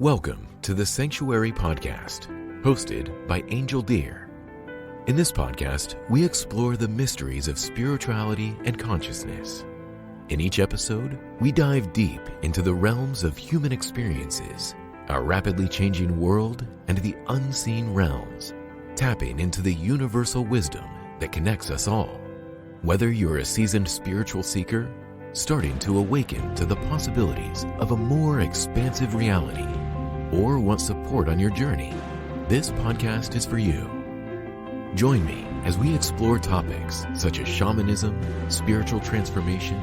Welcome to the Sanctuary Podcast, hosted by Angel Deer. In this podcast, we explore the mysteries of spirituality and consciousness. In each episode, we dive deep into the realms of human experiences, our rapidly changing world, and the unseen realms, tapping into the universal wisdom that connects us all. Whether you're a seasoned spiritual seeker, starting to awaken to the possibilities of a more expansive reality, or want support on your journey, this podcast is for you. Join me as we explore topics such as shamanism, spiritual transformation,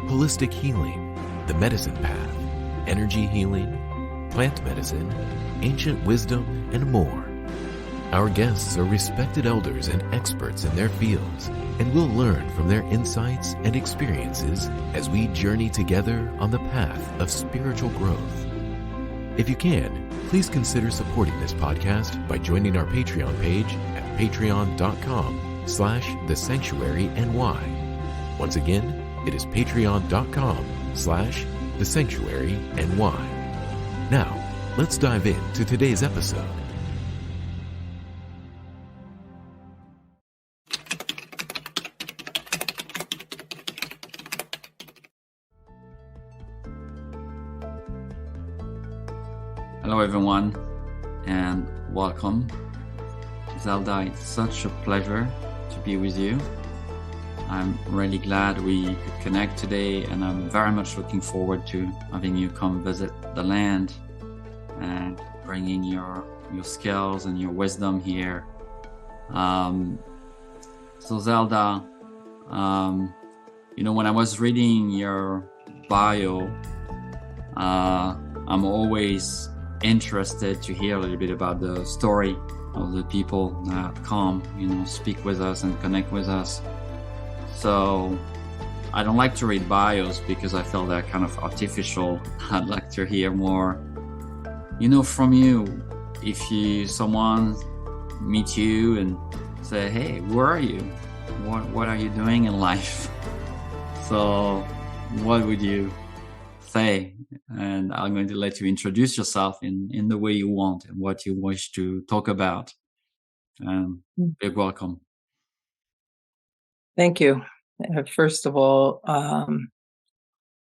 holistic healing, the medicine path, energy healing, plant medicine, ancient wisdom, and more. Our guests are respected elders and experts in their fields, and we'll learn from their insights and experiences as we journey together on the path of spiritual growth. If you can, please consider supporting this podcast by joining our Patreon page at patreon.com/thesanctuaryny. Once again, it is patreon.com/thesanctuaryny. Now, let's dive into today's episode. Hello everyone and welcome. Zelda, it's such a pleasure to be with you. I'm really glad we could connect today, and I'm very much looking forward to having you come visit the land and bringing your skills and your wisdom here. So Zelda, when I was reading your bio, I'm always interested to hear a little bit about the story of the people that come, speak with us and connect with us. So I don't like to read bios because I feel they're kind of artificial. I'd like to hear more, from you. If someone meet you and say, hey, who are you? What are you doing in life? So what would you say? And I'm going to let you introduce yourself in the way you want and what you wish to talk about. Big welcome. Thank you. First of all,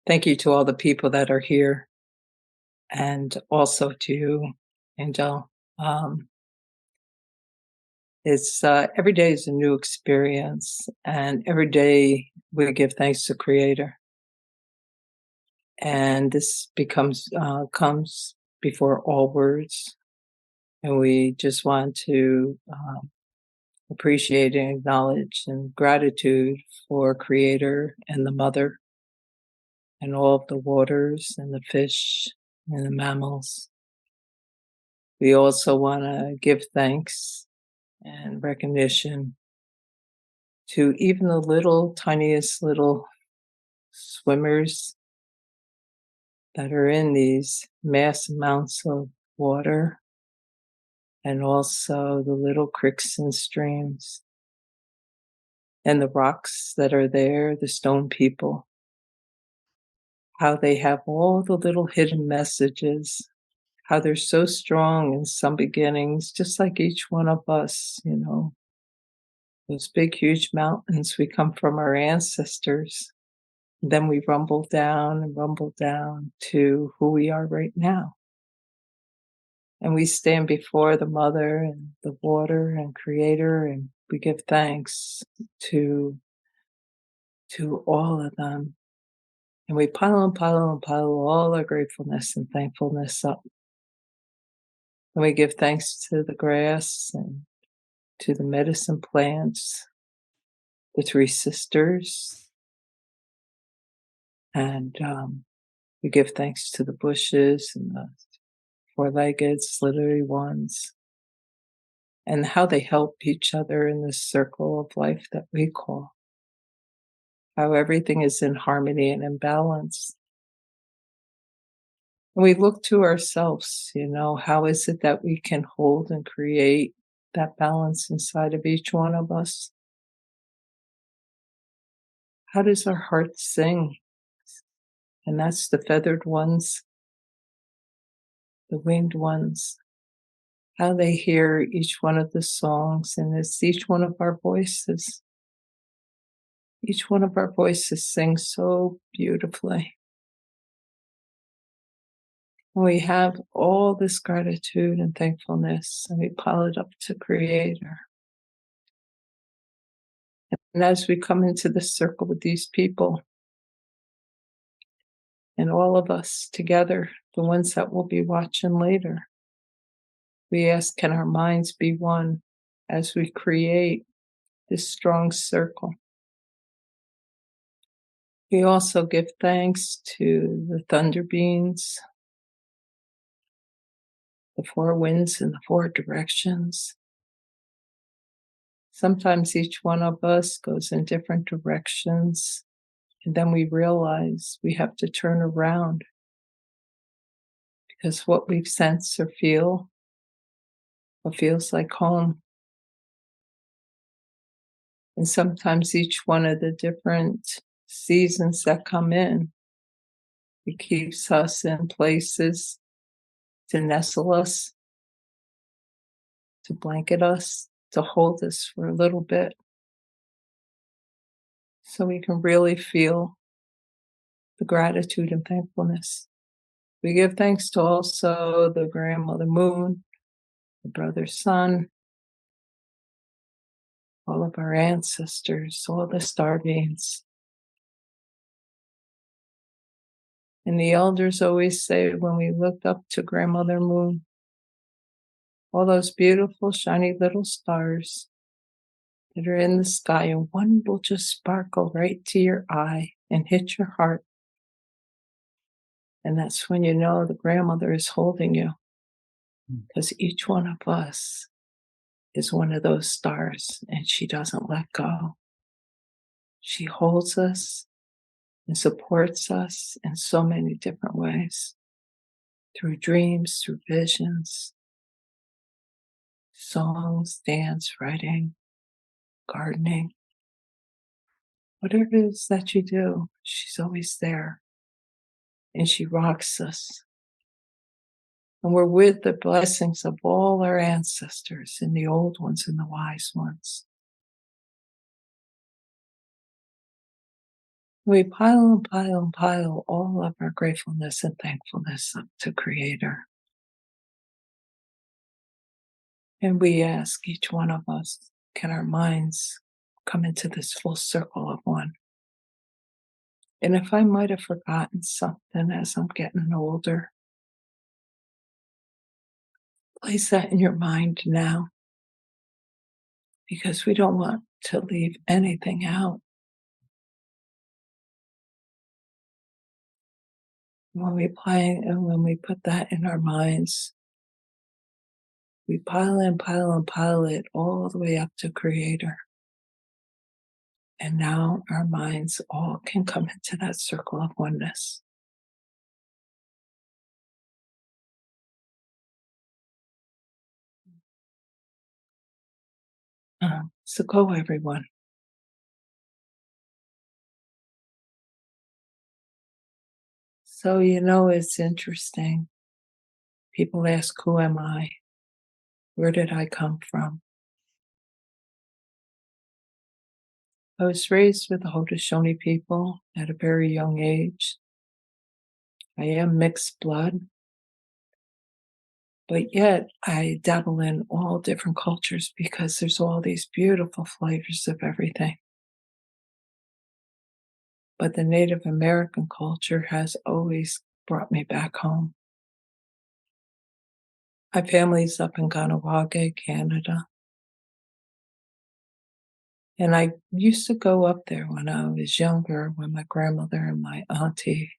thank you to all the people that are here, and also to you, Angel. It's every day is a new experience, and every day we give thanks to Creator. And this comes before all words, and we just want to appreciate and acknowledge and gratitude for Creator and the Mother and all of the waters and the fish and the mammals. We also want to give thanks and recognition to even the tiniest little swimmers that are in these mass amounts of water, and also the little creeks and streams, and the rocks that are there, the stone people, how they have all the little hidden messages, how they're so strong in some beginnings, just like each one of us, those big, huge mountains, we come from our ancestors. Then we rumble down to who we are right now. And we stand before the Mother and the water and Creator, and we give thanks to all of them. And we pile all our gratefulness and thankfulness up. And we give thanks to the grass and to the medicine plants, the three sisters, and we give thanks to the bushes and the four-legged, slithery ones, and how they help each other in this circle of life that we call. How everything is in harmony and in balance. And we look to ourselves, how is it that we can hold and create that balance inside of each one of us? How does our heart sing? And that's the feathered ones. the winged ones, how they hear each one of the songs, and it's each one of our voices. Each one of our voices sings so beautifully. We have all this gratitude and thankfulness, and we pile it up to Creator. And as we come into this circle with these people, and all of us together, the ones that will be watching later, we ask, can our minds be one as we create this strong circle? We also give thanks to the thunder beings, the four winds in the four directions. Sometimes each one of us goes in different directions, and then we realize we have to turn around because what we sense or feel, what feels like home. And sometimes each one of the different seasons that come in, it keeps us in places to nestle us, to blanket us, to hold us for a little bit, so we can really feel the gratitude and thankfulness. We give thanks to also the grandmother moon, the brother sun, all of our ancestors, all the star beings. And the elders always say when we look up to grandmother moon, all those beautiful shiny little stars that are in the sky, and one will just sparkle right to your eye and hit your heart. And that's when you know the grandmother is holding you, because each one of us is one of those stars, and she doesn't let go. She holds us and supports us in so many different ways, through dreams, through visions, songs, dance, writing, gardening. Whatever it is that you do, she's always there, and she rocks us. And we're with the blessings of all our ancestors, and the old ones and the wise ones. We pile and pile and pile all of our gratefulness and thankfulness up to Creator. And we ask each one of us, can our minds come into this full circle of one? And if I might have forgotten something as I'm getting older, place that in your mind now, because we don't want to leave anything out. When we play and when we put that in our minds, we pile and pile and pile it all the way up to Creator. And now our minds all can come into that circle of oneness. So go, everyone. So, it's interesting. People ask, who am I? Where did I come from? I was raised with the Haudenosaunee people at a very young age. I am mixed blood, but yet I dabble in all different cultures because there's all these beautiful flavors of everything. But the Native American culture has always brought me back home. My family's up in Kahnawaka, Canada. And I used to go up there when I was younger, when my grandmother and my auntie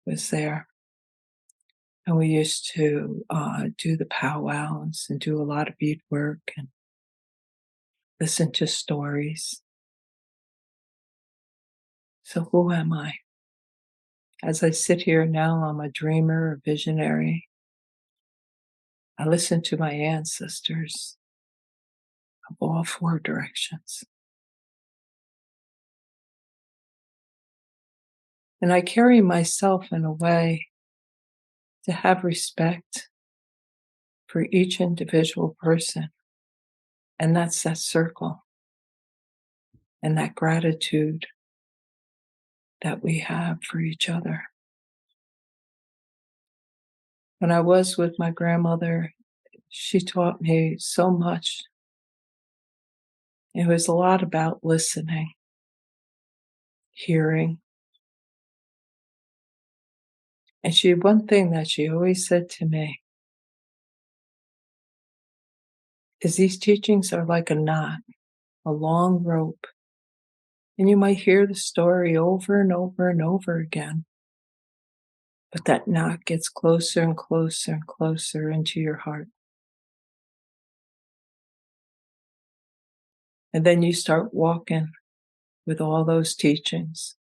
was there. And we used to do the powwows and do a lot of beadwork and listen to stories. So who am I? As I sit here now, I'm a dreamer, a visionary. I listen to my ancestors of all four directions. And I carry myself in a way to have respect for each individual person. And that's that circle and that gratitude that we have for each other. When I was with my grandmother, she taught me so much. It was a lot about listening, hearing. And one thing that she always said to me is these teachings are like a knot, a long rope. And you might hear the story over and over and over again. But that knot gets closer and closer and closer into your heart. And then you start walking with all those teachings.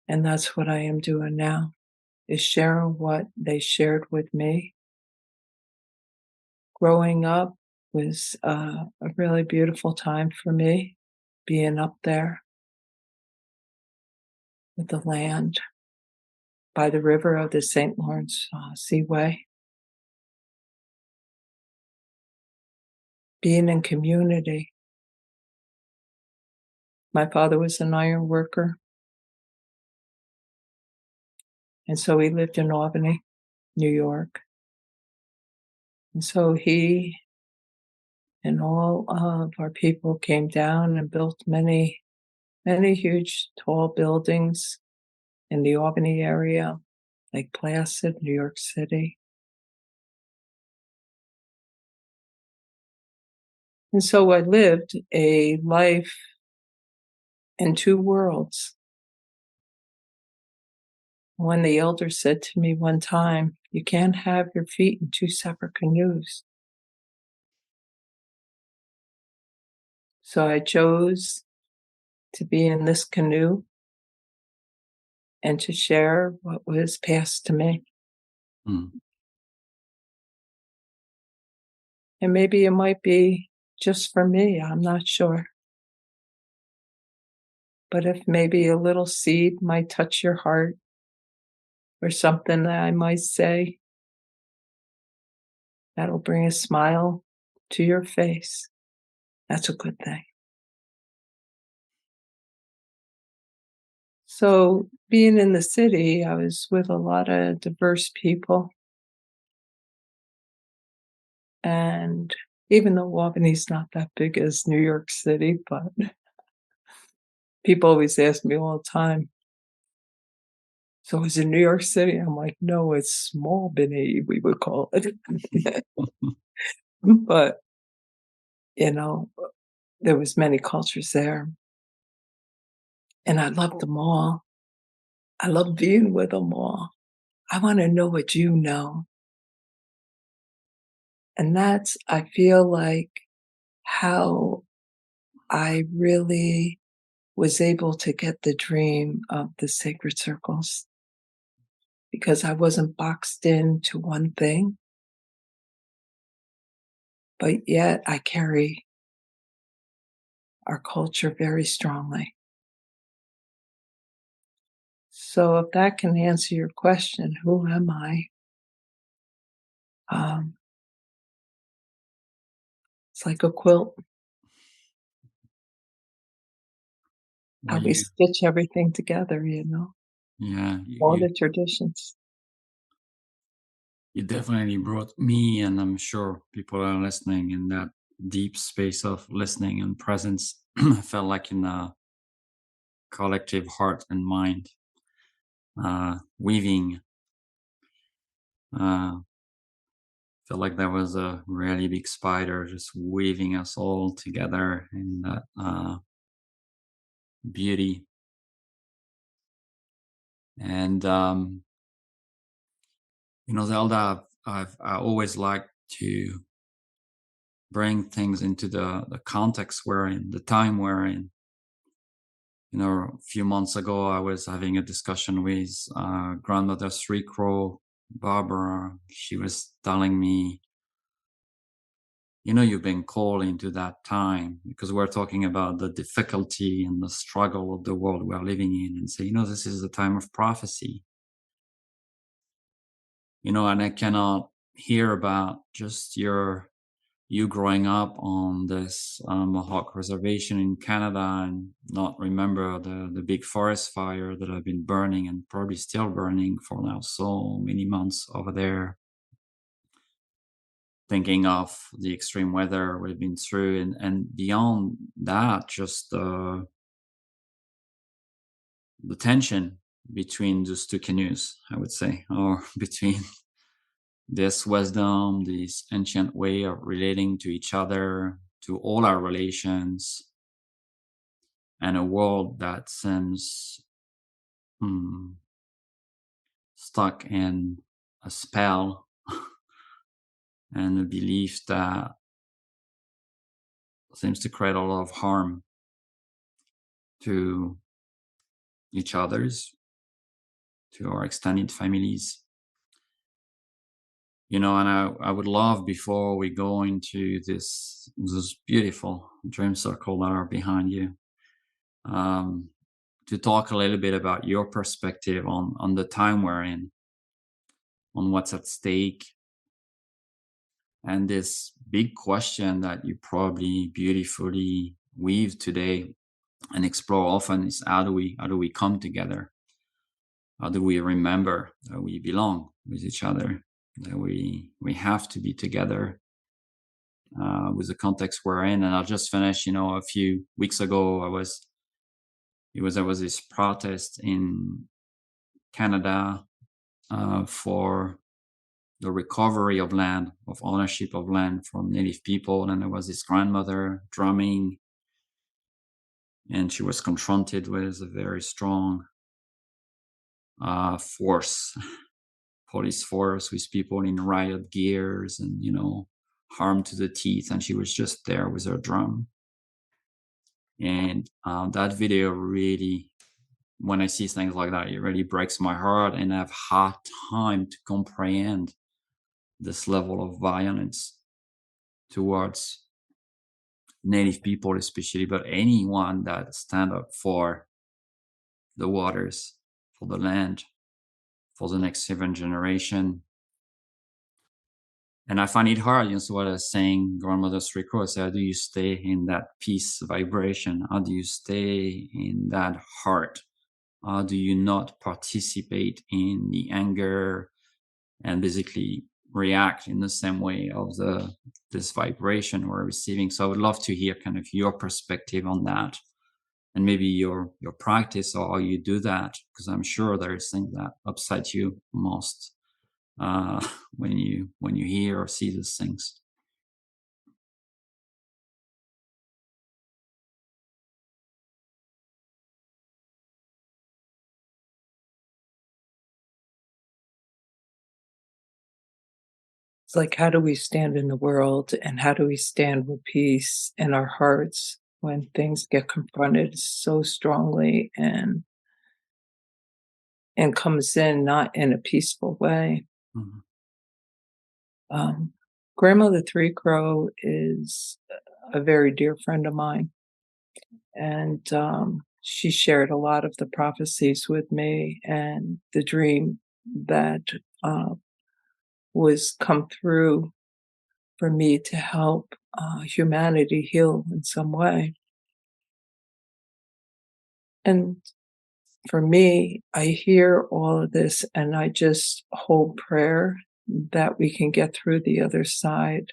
And that's what I am doing now, is sharing what they shared with me. Growing up was a really beautiful time for me, being up there with the land by the river of the St. Lawrence Seaway. Being in community. My father was an iron worker. And so he lived in Albany, New York. And so he and all of our people came down and built many, many huge, tall buildings in the Albany area, Lake Placid, New York City. And so I lived a life in two worlds. When the elder said to me one time, "You can't have your feet in two separate canoes." So I chose to be in this canoe and to share what was passed to me. Mm. And maybe it might be just for me, I'm not sure. But if maybe a little seed might touch your heart or something that I might say, that'll bring a smile to your face. That's a good thing. So being in the city, I was with a lot of diverse people. And even though Albany's not that big as New York City, but people always ask me all the time, "So is it New York City?" I'm like, "No, it's small Albany, we would call it." But, you know, there was many cultures there, and I loved them all. I love being with them all. I wanna know what you know. And that's, I feel like, how I really was able to get the dream of the sacred circles, because I wasn't boxed into one thing, but yet I carry our culture very strongly. So if that can answer your question, who am I? Um, it's like a quilt, how Well, we stitch everything together, yeah, all the traditions. you definitely brought me, and I'm sure people are listening in that deep space of listening and presence. I felt like in a collective heart and mind, weaving. Uh, felt like there was a really big spider just weaving us all together in that beauty. And Zelda, I always like to bring things into the context we're in, the time we're in. A few months ago, I was having a discussion with grandmother Three Crow, Barbara. She was telling me, you've been called into that time, because we're talking about the difficulty and the struggle of the world we're living in, and say, this is the time of prophecy. and I cannot hear about just you growing up on this Mohawk reservation in Canada and not remember the big forest fire that have been burning and probably still burning for now so many months over there. Thinking of the extreme weather we've been through, and beyond that, just the tension between those two canoes, I would say, or between this wisdom, this ancient way of relating to each other, to all our relations, and a world that seems hmm, stuck in a spell and a belief that seems to create a lot of harm to each other's, to our extended families. And I would love, before we go into this beautiful dream circle that are behind you, um, to talk a little bit about your perspective on the time we're in, on what's at stake, and this big question that you probably beautifully weave today and explore often is how do we come together? How do we remember that we belong with each other? That we have to be together with the context we're in. And I'll just finish. A few weeks ago, there was this protest in Canada for the recovery of land, of ownership of land from Native people. And there was this grandmother drumming, and she was confronted with a very strong force, police force, with people in riot gears and, harmed to the teeth. And she was just there with her drum. And that video really, when I see things like that, it really breaks my heart. And I've had time to comprehend this level of violence towards Native people, especially, but anyone that stand up for the waters, for the land, for the next 7 generation. And I find it hard. So what I was saying, grandmother's request, how do you stay in that peace vibration? How do you stay in that heart? How do you not participate in the anger and basically react in the same way of this vibration we're receiving? So I would love to hear kind of your perspective on that, and maybe your practice or how you do that, because I'm sure there's things that upset you most when you hear or see these things. It's like, how do we stand in the world and how do we stand with peace in our hearts when things get confronted so strongly and comes in not in a peaceful way? Mhm. Um, Grandmother Three Crow is a very dear friend of mine, and she shared a lot of the prophecies with me and the dream that uh, was come through for me to help humanity heal in some way. And for me, I hear all of this and I just hold prayer that we can get through the other side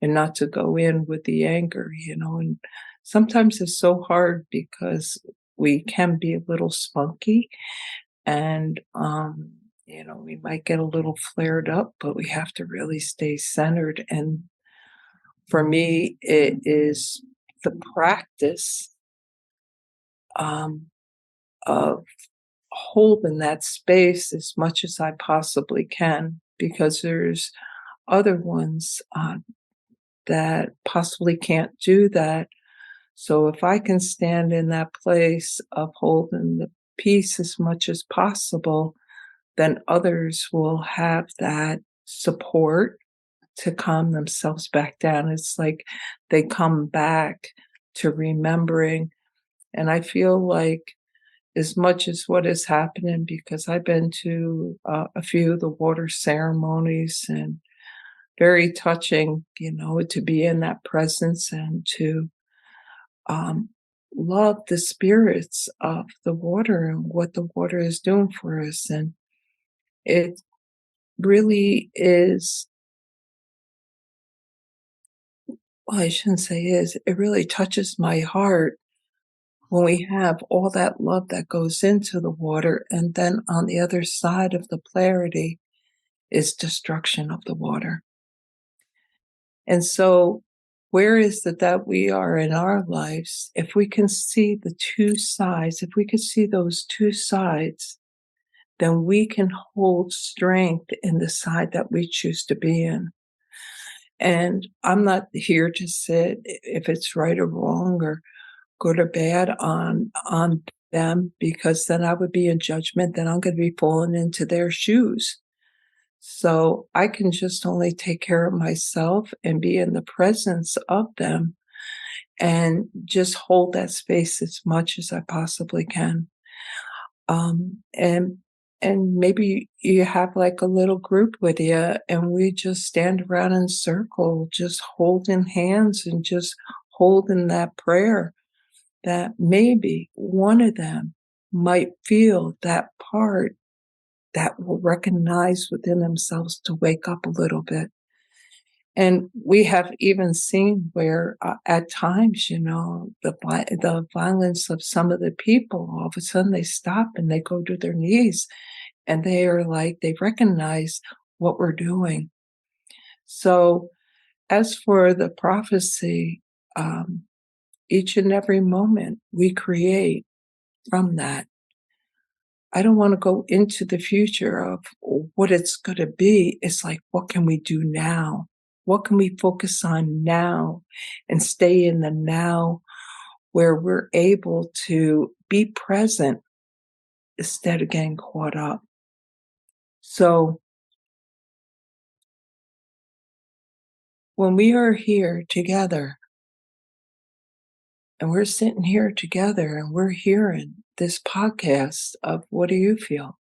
and not to go in with the anger. And sometimes it's so hard because we can be a little spunky and, we might get a little flared up, but we have to really stay centered. And for me, it is the practice um, of holding that space as much as I possibly can, because there's other ones that possibly can't do that. So if I can stand in that place of holding the peace as much as possible, then others will have that support to calm themselves back down. It's like they come back to remembering. And I feel like as much as what is happening, because I've been to a few of the water ceremonies, and very touching, to be in that presence and to um, love the spirits of the water and what the water is doing for us. And it really is, well, I shouldn't say is, it really touches my heart when we have all that love that goes into the water, and then on the other side of the polarity is destruction of the water. And so, where is it that we are in our lives? If we can see the two sides, if we could see those two sides, then we can hold strength in the side that we choose to be in. And I'm not here to say if it's right or wrong or good or bad on them, because then I would be in judgment, then I'm going to be falling into their shoes. So I can just only take care of myself and be in the presence of them and just hold that space as much as I possibly can. Um, and and maybe you have like a little group with you, and we just stand around in circle, just holding hands and just holding that prayer that maybe one of them might feel that part that will recognize within themselves to wake up a little bit. And we have even seen where, at times, the violence of some of the people, all of a sudden they stop and they go to their knees, and they are like, they recognize what we're doing. So, as for the prophecy, each and every moment we create from that. I don't want to go into the future of what it's going to be. It's like, what can we do now? What can we focus on now and stay in the now, where we're able to be present instead of getting caught up? So when we are here together and we're sitting here together and we're hearing this podcast of what do you feel?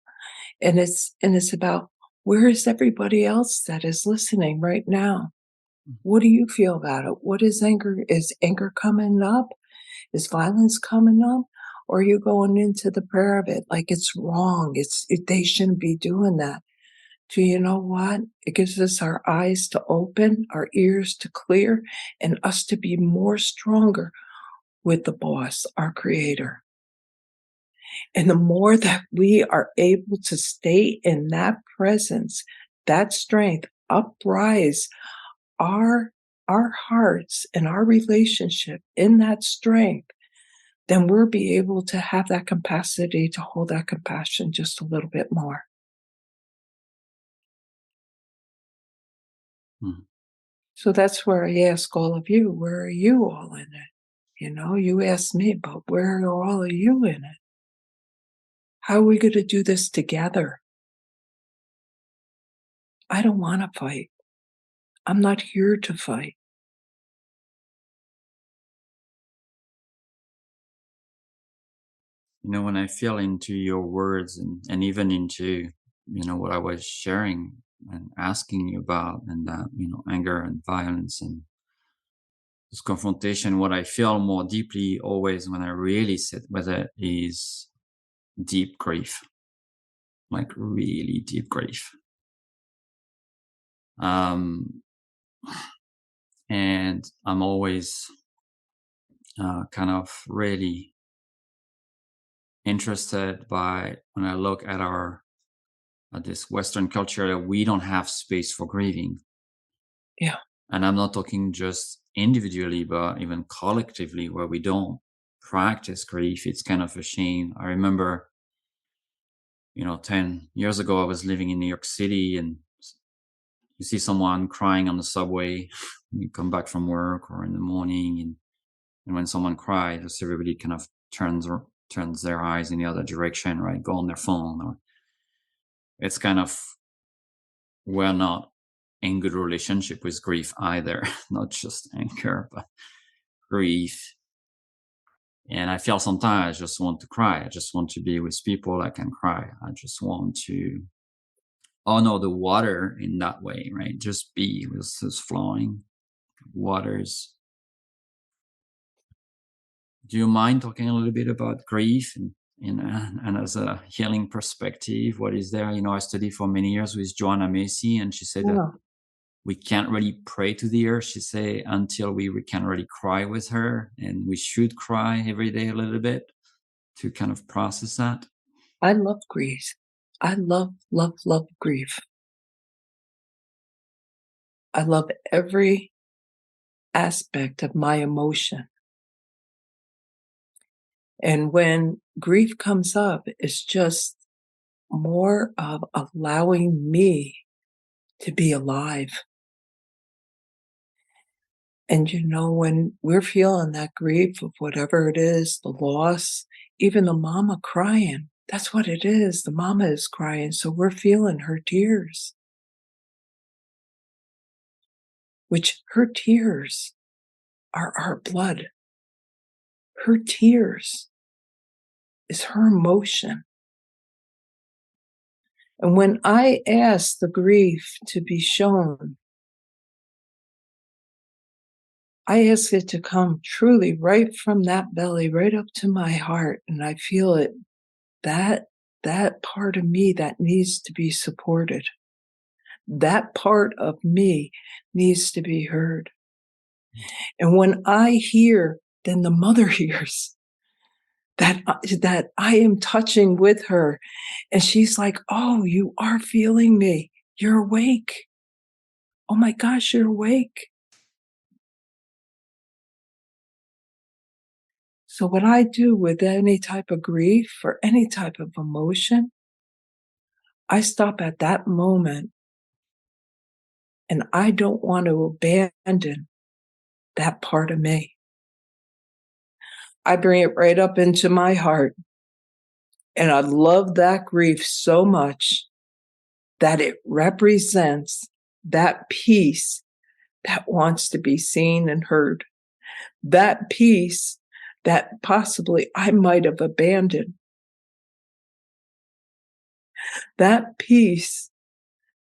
And it's about, where is everybody else that is listening right now? What do you feel about it? What is anger? Is anger coming up? Is violence coming up? Or are you going into the prayer of it like it's wrong? They shouldn't be doing that. Do you know what? It gives us our eyes to open, our ears to clear, and us to be more stronger with the boss, our creator. And the more that we are able to stay in that presence, that strength, uprise our hearts and our relationship in that strength, then we'll be able to have that capacity to hold that compassion just a little bit more. Mhm. So that's where I ask all of you, where are you all in it? You asked me, but where are all of you in it? How are we going to do this together? I don't want to fight. I'm not here to fight. When I feel into your words and even into, what I was sharing and asking you about, and that, anger and violence and this confrontation, what I feel more deeply always when I really sit with it is deep grief, like really deep grief. Um, and I'm always kind of really interested by when I look at this Western culture that we don't have space for grieving. Yeah. And I'm not talking just individually, but even collectively, where we don't practice grief. It's kind of a shame. I remember, 10 years ago, I was living in New York City, and you see someone crying on the subway, you come back from work or in the morning, and when someone cries, just everybody kind of turns their eyes in the other direction, right? Go on their phone. Or it's kind of, we're not in good relationship with grief either. Not just anger, but grief And I feel sometimes I just want to cry. I just want to be with people I can cry. I just want to honor the water in that way, right? Just be with this flowing waters. Do you mind talking a little bit about grief and as a healing perspective, what is there? I studied for many years with Joanna Macy, and she said that Yeah. we can't really pray to the earth, she said, until we can really cry with her. And we should cry every day a little bit to kind of process that. I love grief. I love, love, love grief. I love every aspect of my emotion. And when grief comes up, it's just more of allowing me to be alive. And when we're feeling that grief of whatever it is, the loss, even the mama crying, that's what it is. The mama is crying, so we're feeling her tears, which her tears are our blood. Her tears is her emotion. And when I ask the grief to be shown, I ask it to come truly right from that belly, right up to my heart, and I feel it, that part of me that needs to be supported. That part of me needs to be heard. And when I hear, then the mother hears that I am touching with her, and she's like, "Oh, you are feeling me. You're awake. Oh my gosh, you're awake." So what I do with any type of grief or any type of emotion, I stop at that moment, and I don't want to abandon that part of me. I bring it right up into my heart, and I love that grief so much that it represents that peace that wants to be seen and heard, that peace that possibly I might have abandoned, that peace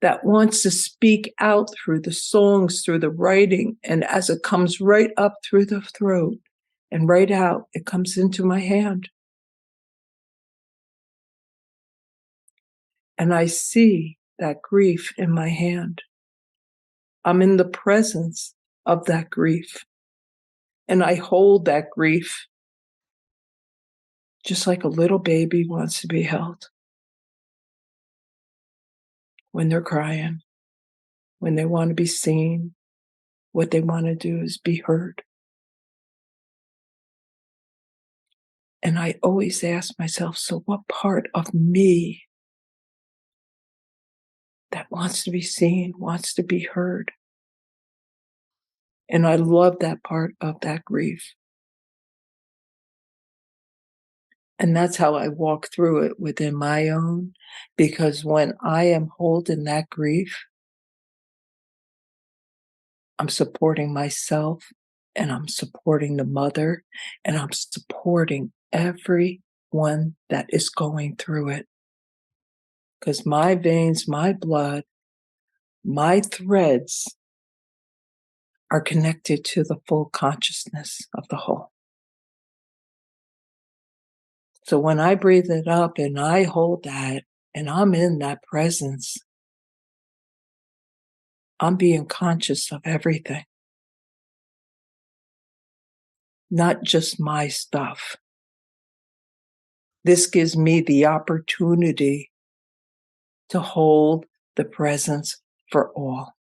that wants to speak out through the songs, through the writing, and as it comes right up through the throat and right out, it comes into my hand. And I see that grief in my hand. I'm in the presence of that grief. And I hold that grief just like a little baby wants to be held when they're crying, when they want to be seen. What they want to do is be heard. And I always ask myself, so what part of me that wants to be seen, wants to be heard? And I love that part of that grief. And that's how I walk through it within my own, because when I am holding that grief, I'm supporting myself, and I'm supporting the mother, and I'm supporting everyone that is going through it. Because my veins, my blood, my threads are connected to the full consciousness of the whole. So when I breathe it up and I hold that and I'm in that presence, I'm being conscious of everything, not just my stuff. This gives me the opportunity to hold the presence for all.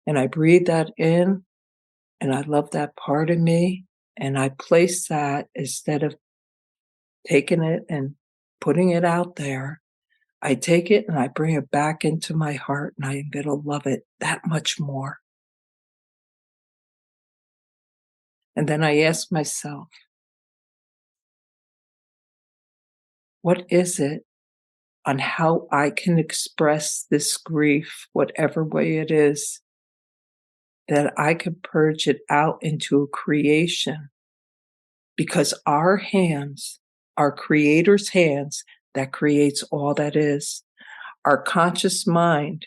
And I breathe that in, and I love that part of me, and I place that instead of taking it and putting it out there. I take it and I bring it back into my heart, and I'm going to love it that much more. And then I ask myself, what is it on how I can express this grief, whatever way it is, that I could purge it out into a creation because our hands, our Creator's hands, that creates all that is. Our conscious mind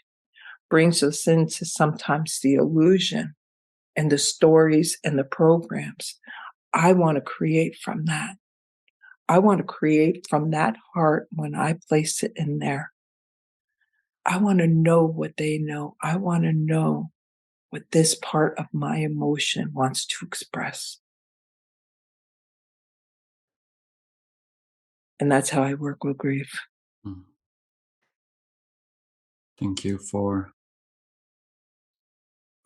brings us into sometimes the illusion and the stories and the programs. I want to create from that. I want to create from that heart when I place it in there. I want to know what they know. I want to know what this part of my emotion wants to express. And that's how I work with grief. Mm. Thank you for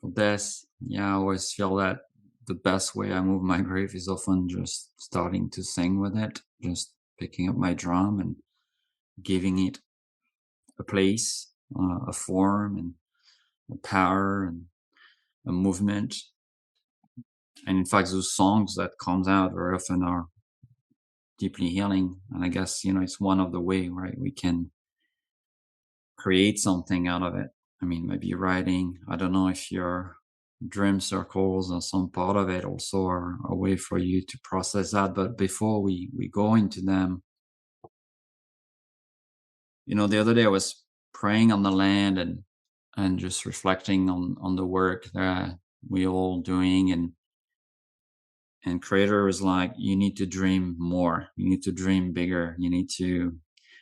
this. Yeah, I always feel that the best way I move my grief is often just starting to sing with it, just picking up my drum and giving it a place, a form, and a power, and a movement. And in fact, those songs that comes out very often are deeply healing. And I guess, it's one of the way, right? We can create something out of it. I mean, maybe writing. I don't know if your dream circles or some part of it also are a way for you to process that. But before we go into them, the other day I was praying on the land and just reflecting on the work that we all doing, and creator is like, you need to dream more, you need to dream bigger,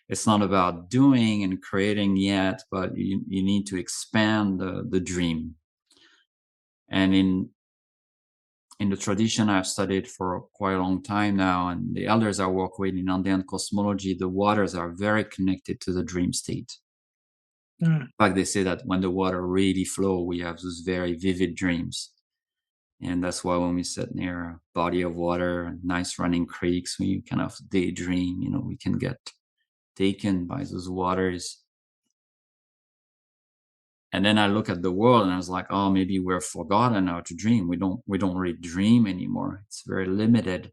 it's not about doing and creating yet, but you need to expand the dream. And in the tradition I've studied for quite a long time now, and the elders I work with in Andean cosmology, the waters are very connected to the dream state. In fact, they say that when the water really flow, we have those very vivid dreams. And that's why when we sit near a body of water, nice running creeks, we kind of daydream, we can get taken by those waters. And then I look at the world and I was like, oh, maybe we're forgotten how to dream. We don't really dream anymore. It's very limited.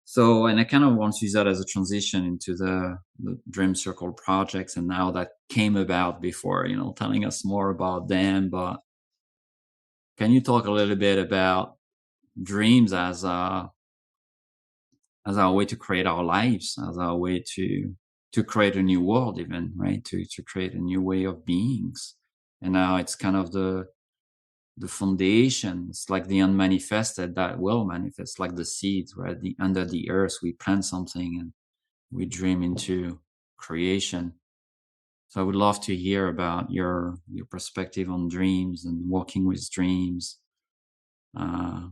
So, and I kind of want to use that as a transition into the Dream Circle projects and how that came about before, telling us more about them. But can you talk a little bit about dreams as our way to create our lives, as our way to create a new world, even, right? To create a new way of beings. And now it's kind of the foundation. It's like the unmanifested that will manifest, like the seeds, right? Under the earth, we plant something and we dream into creation. So I would love to hear about your perspective on dreams and working with dreams. And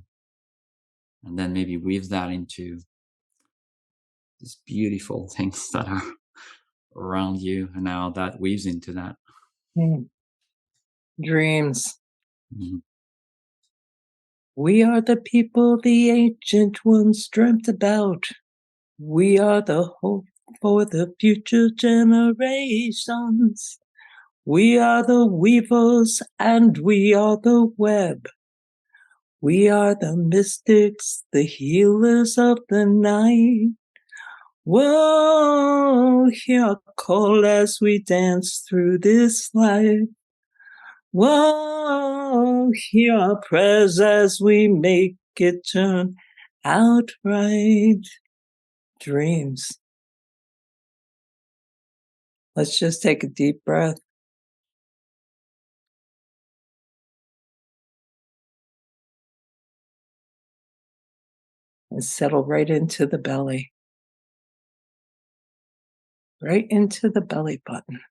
then maybe weave that into these beautiful things that are around you and how that weaves into that. Dreams. Mhm. We are the people the ancient ones dreamt about. We are the hope for the future generations. We are the weavers and we are the web. We are the mystics, the healers of the night. Whoa, hear our call as we dance through this life. Whoa, hear our prayers as we make it turn out right. Dreams. Let's just take a deep breath. And settle right into the belly. Right into the belly button.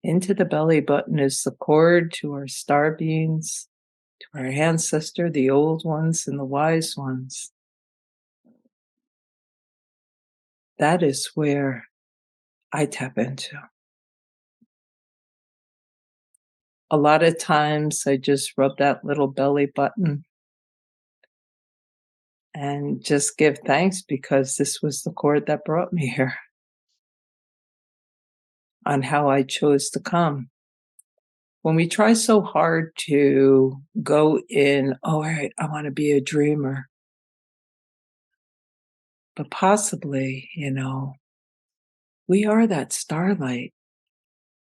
Into the belly button is the cord to our star beings, to our ancestor, the old ones and the wise ones. That is where I tap into. A lot of times I just rub that little belly button and just give thanks because this was the cord that brought me here on how I chose to come. When we try so hard to go in, all right, I want to be a dreamer. But possibly, we are that starlight.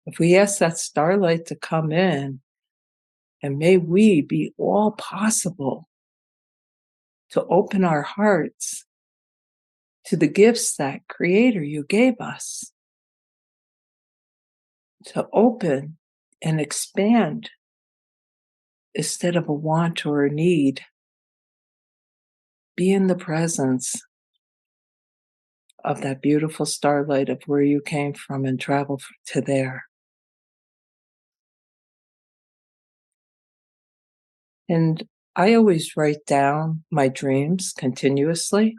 If we ask that starlight to come in, And may we be all possible to open our hearts to the gifts that Creator you gave us, to open and expand instead of a want or a need. Be in the presence of that beautiful starlight of where you came from and travel to there. And I always write down my dreams continuously,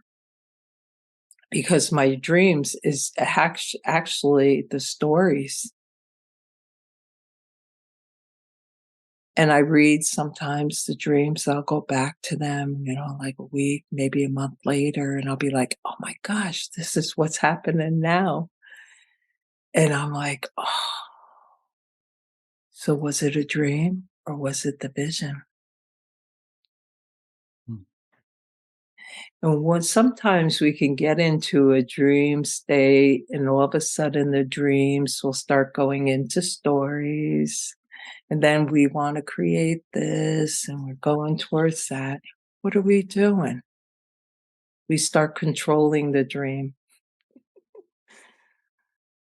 because my dreams is actually the stories. And I read sometimes the dreams, I'll go back to them, like a week, maybe a month later, and I'll be like, oh my gosh, this is what's happening now. And I'm like, oh, so was it a dream or was it the vision? And sometimes we can get into a dream state, and all of a sudden the dreams will start going into stories. And then we want to create this, and we're going towards that. What are we doing? We start controlling the dream.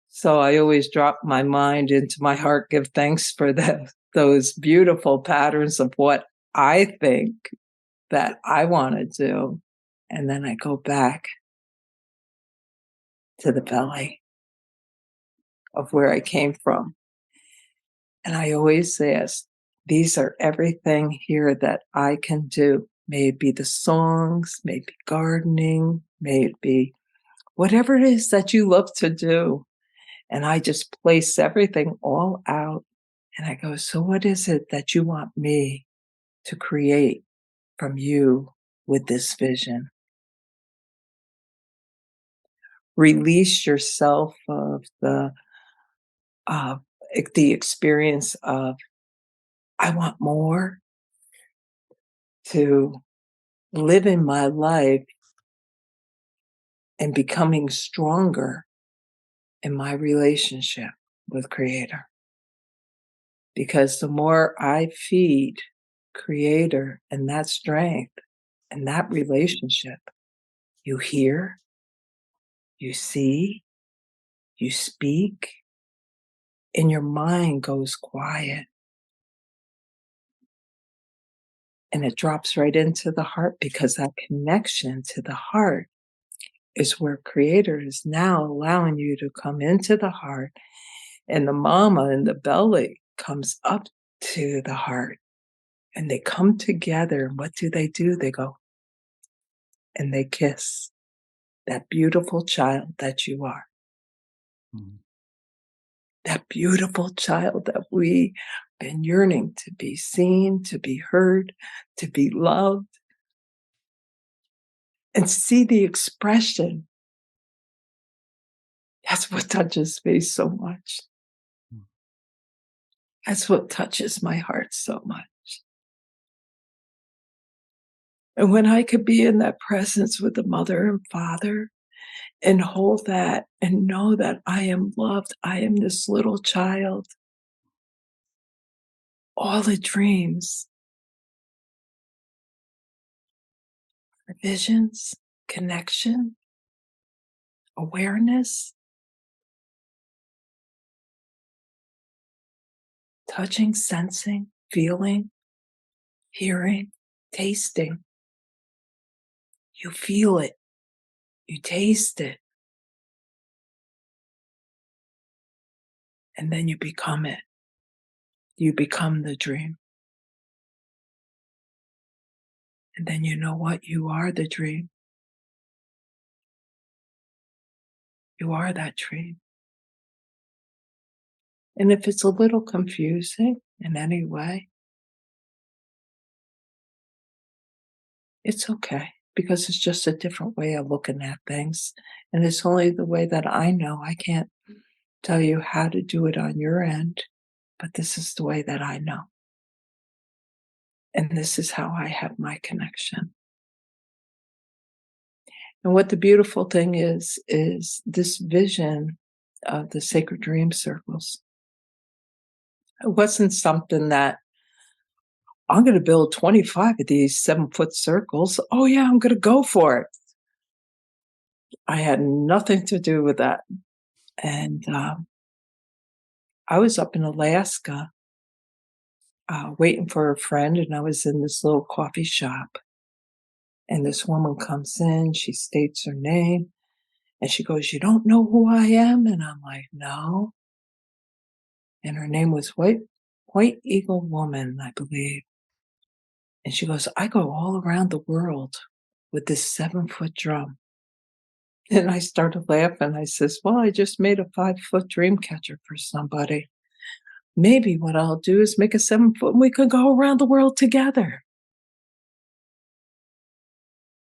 So I always drop my mind into my heart, give thanks for those beautiful patterns of what I think that I want to do. And then I go back to the belly of where I came from. And I always ask, these are everything here that I can do. May it be the songs, may it be gardening, may it be whatever it is that you love to do. And I just place everything all out. And I go, so what is it that you want me to create from you with this vision? Release yourself of the experience of, I want more, to living my life and becoming stronger in my relationship with Creator. Because the more I feed Creator and that strength and that relationship, you hear, you see, you speak, and your mind goes quiet. And it drops right into the heart, because that connection to the heart is where Creator is now allowing you to come into the heart, and the mama in the belly comes up to the heart, and they come together. And what do? They go and they kiss that beautiful child that you are. Mm-hmm. That beautiful child that we have been yearning to be seen, to be heard, to be loved, and see the expression. That's what touches me so much. That's what touches my heart so much. And when I could be in that presence with the mother and father and hold that and know that I am loved, I am this little child, all the dreams, visions, connection, awareness, touching, sensing, feeling, hearing, tasting. You feel it. You taste it. And then you become it. You become the dream. And then you know what? You are the dream. You are that dream. And if it's a little confusing in any way, it's okay, because it's just a different way of looking at things. And it's only the way that I know. I can't tell you how to do it on your end, but this is the way that I know. And this is how I have my connection. And what the beautiful thing is this vision of the sacred dream circles. It wasn't something that I'm going to build 25 of these 7-foot circles. Oh, yeah, I'm going to go for it. I had nothing to do with that. And I was up in Alaska waiting for a friend, and I was in this little coffee shop. And this woman comes in, she states her name, and she goes, "You don't know who I am?" And I'm like, "No." And her name was White Eagle Woman, I believe. And she goes, "I go all around the world with this 7-foot drum." And I started laughing. I says, "Well, I just made a 5-foot dream catcher for somebody. Maybe what I'll do is make a 7-foot and we could go around the world together."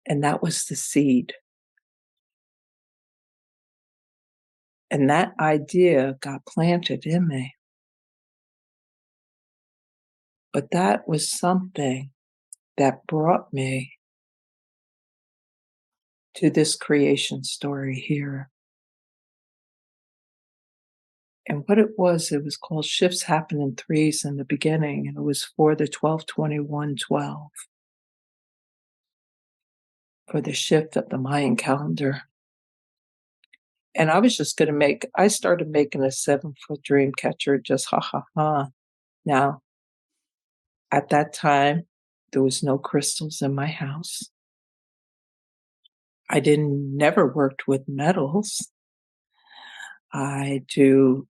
And that was the seed. And that idea got planted in me. But that was something that brought me to this creation story here. And what it was called Shifts Happen in Threes in the beginning, and it was for the 12/21/12, for the shift of the Mayan calendar. And I was just going to I started making a 7-foot dream catcher, just ha ha ha. Now, at that time, there was no crystals in my house. I never worked with metals. I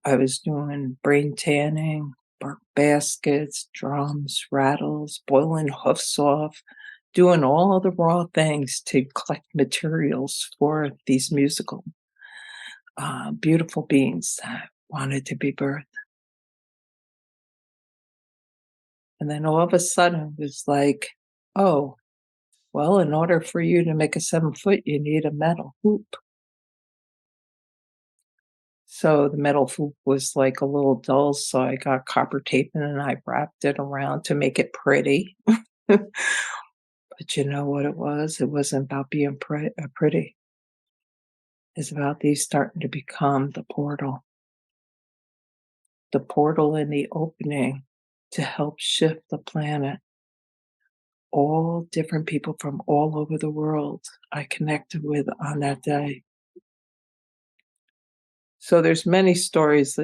was doing brain tanning, bark baskets, drums, rattles, boiling hoofs off, doing all of the raw things to collect materials for these musical, beautiful beings that wanted to be birthed. And then all of a sudden it was like, oh, well, in order for you to make a 7-foot, you need a metal hoop. So the metal hoop was like a little dull, so I got copper tape and I wrapped it around to make it pretty. But you know what it was? It wasn't about being pretty. It's about these starting to become the portal and the opening to help shift the planet. All different people from all over the world I connected with on that day. So there's many stories.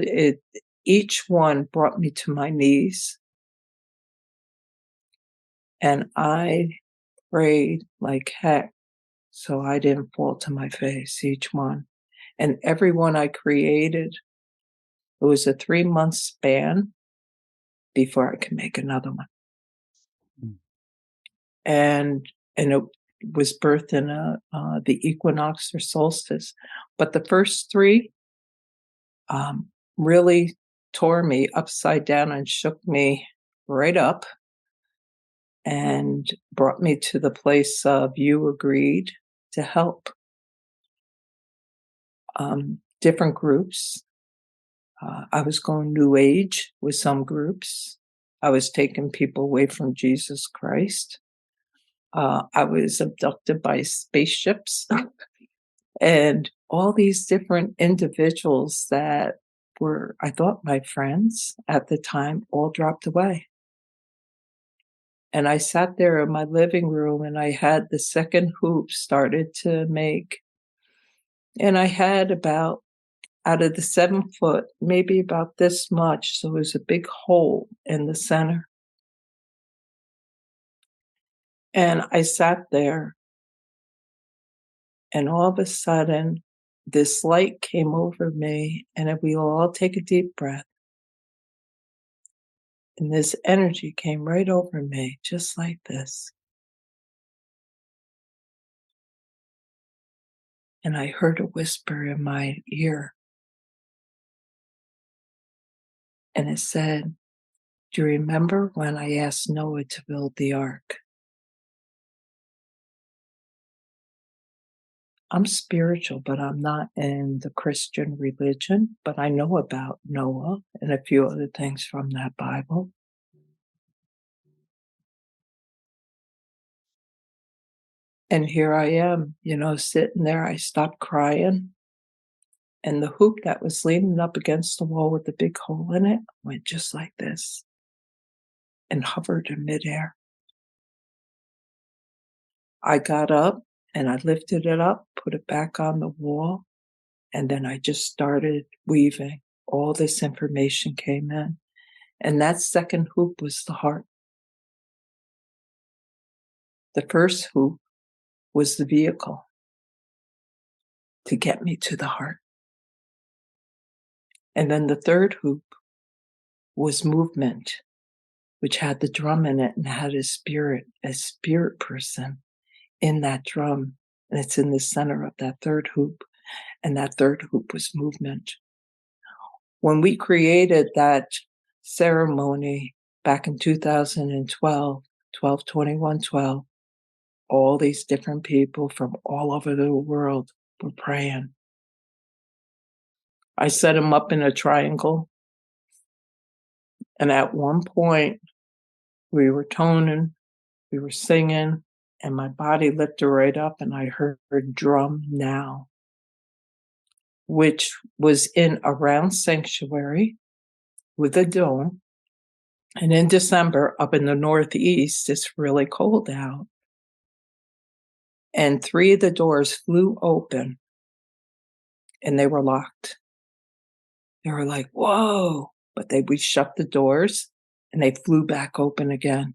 Each one brought me to my knees, and I prayed like heck so I didn't fall to my face, each one. And every one I created, it was a 3-month span before I could make another one. Mm. And it was birthed in the equinox or solstice. But the first 3 really tore me upside down and shook me right up and brought me to the place of you agreed to help. Different groups. I was going New Age with some groups. I was taking people away from Jesus Christ. I was abducted by spaceships. And all these different individuals that were, I thought, my friends at the time, all dropped away. And I sat there in my living room and I had the second hoop started to make. And I had about, out of the 7-foot, maybe about this much. So it was a big hole in the center. And I sat there, and all of a sudden, this light came over me, and if we all take a deep breath, and this energy came right over me, just like this. And I heard a whisper in my ear, and it said, "Do you remember when I asked Noah to build the ark?" I'm spiritual, but I'm not in the Christian religion, but I know about Noah and a few other things from that Bible. And here I am, sitting there. I stopped crying, and the hoop that was leaning up against the wall with the big hole in it went just like this. and hovered in midair. I got up and I lifted it up, put it back on the wall, and then I just started weaving. All this information came in. And that second hoop was the heart. The first hoop was the vehicle to get me to the heart. And then the third hoop was movement, which had the drum in it and had a spirit person in that drum. And it's in the center of that third hoop. And that third hoop was movement. When we created that ceremony back in 2012, 12/21/12, all these different people from all over the world were praying. I set them up in a triangle. And at one point, we were toning, we were singing, and my body lifted right up and I heard drum now, which was in a round sanctuary with a dome. And in December, up in the Northeast, it's really cold out. And 3 of the doors flew open and they were locked. They were like, whoa, but we shut the doors and they flew back open again.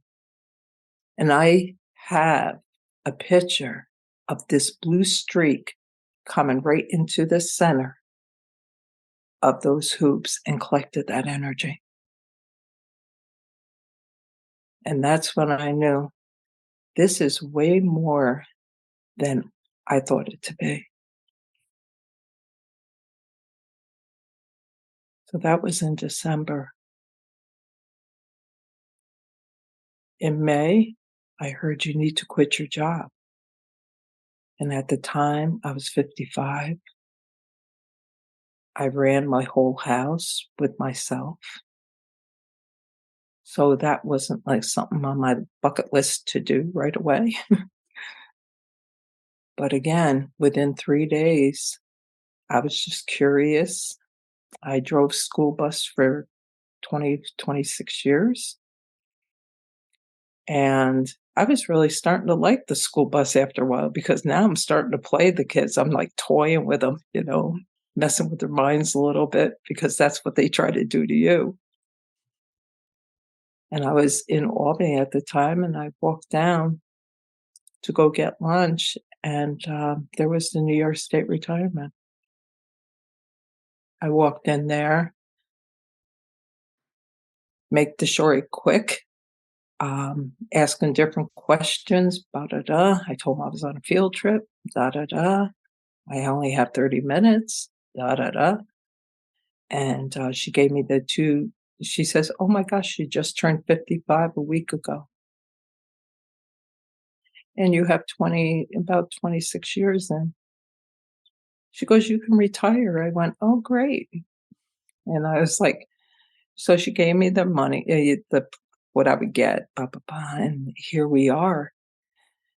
And I have a picture of this blue streak coming right into the center of those hoops and collected that energy. And that's when I knew this is way more than I thought it to be. So that was in December. In May, I heard you need to quit your job. And at the time, I was 55. I ran my whole house with myself. So that wasn't like something on my bucket list to do right away. But again, within 3 days, I was just curious. I drove school bus for 26 years. And I was really starting to like the school bus after a while because now I'm starting to play the kids. I'm like toying with them, messing with their minds a little bit because that's what they try to do to you. And I was in Albany at the time and I walked down to go get lunch and there was the New York State retirement. I walked in there, make the story quick, asking different questions, da-da-da. I told them I was on a field trip, da-da-da. I only have 30 minutes, da-da-da. And she gave me the 2. She says, oh my gosh, you just turned 55 a week ago. And you have about 26 years in. She goes, you can retire. I went, oh, great. And I was like, so she gave me the money, what I would get, and here we are.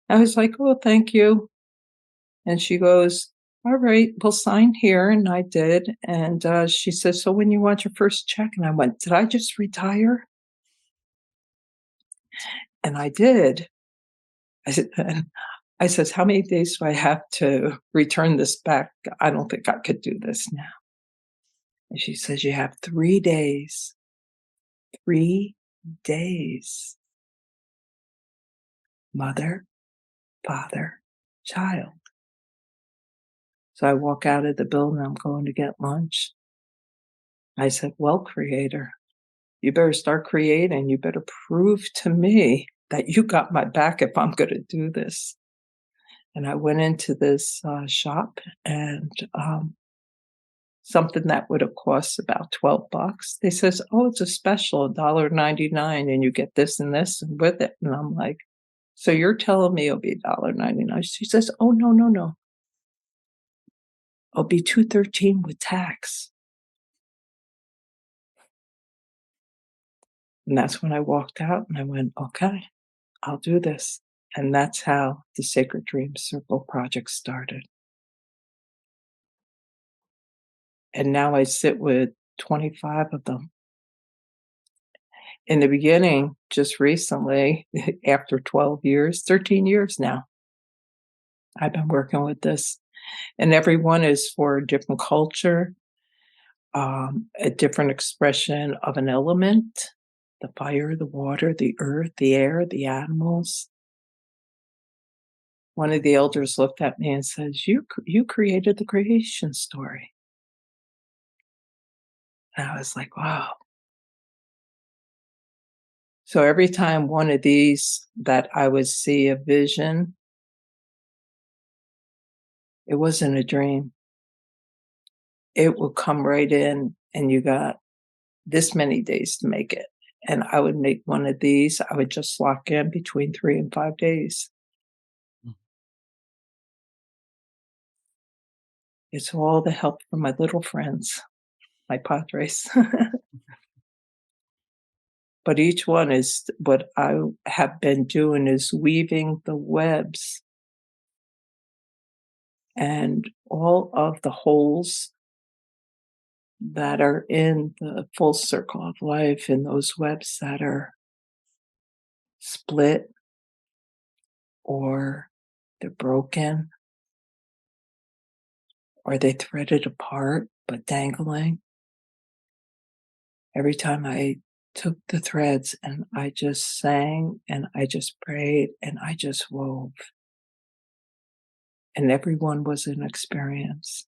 I was like, oh, thank you. And she goes, all right, we'll sign here. And I did. And she says, so when you want your first check? And I went, did I just retire? And I did. I says, how many days do I have to return this back? I don't think I could do this now. And she says, you have 3 days. 3 days. Mother, father, child. So I walk out of the building. I'm going to get lunch. I said, well, Creator, you better start creating. You better prove to me that you got my back if I'm going to do this. And I went into this shop and something that would have cost about $12. They says, oh, it's a special, $1.99, and you get this and this and with it. And I'm like, so you're telling me it'll be $1.99? She says, oh, no. It'll be $2.13 with tax. And that's when I walked out and I went, okay, I'll do this. And that's how the Sacred Dreams Circle project started. And now I sit with 25 of them. In the beginning, just recently, after 12 years, 13 years now, I've been working with this, and every one is for a different culture, a different expression of an element, the fire, the water, the earth, the air, the animals. One of the elders looked at me and says, "You created the creation story." And I was like, "Wow." So every time one of these that I would see a vision, it wasn't a dream. It would come right in, and you got this many days to make it. And I would make one of these, I would just lock in between 3 and 5 days. Mm. It's all the help from my little friends, my padres. But each one is what I have been doing is weaving the webs and all of the holes that are in the full circle of life and those webs that are split or they're broken or they threaded apart but dangling. Every time I took the threads and I just sang and I just prayed and I just wove, and every one was an experience.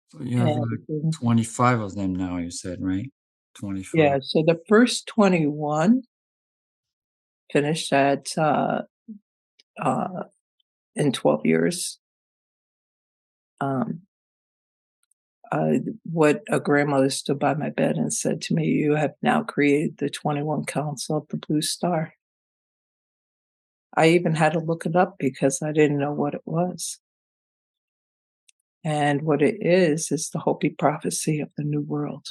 So you have And like 25 of them now, you said, right? 25. yeah, so the first 21 finished at uh, in 12 years. Um, what a grandmother stood by my bed and said to me, "You have now created the 21 Council of the Blue Star." I even had to look it up because I didn't know what it was. And what it is the Hopi prophecy of the New World.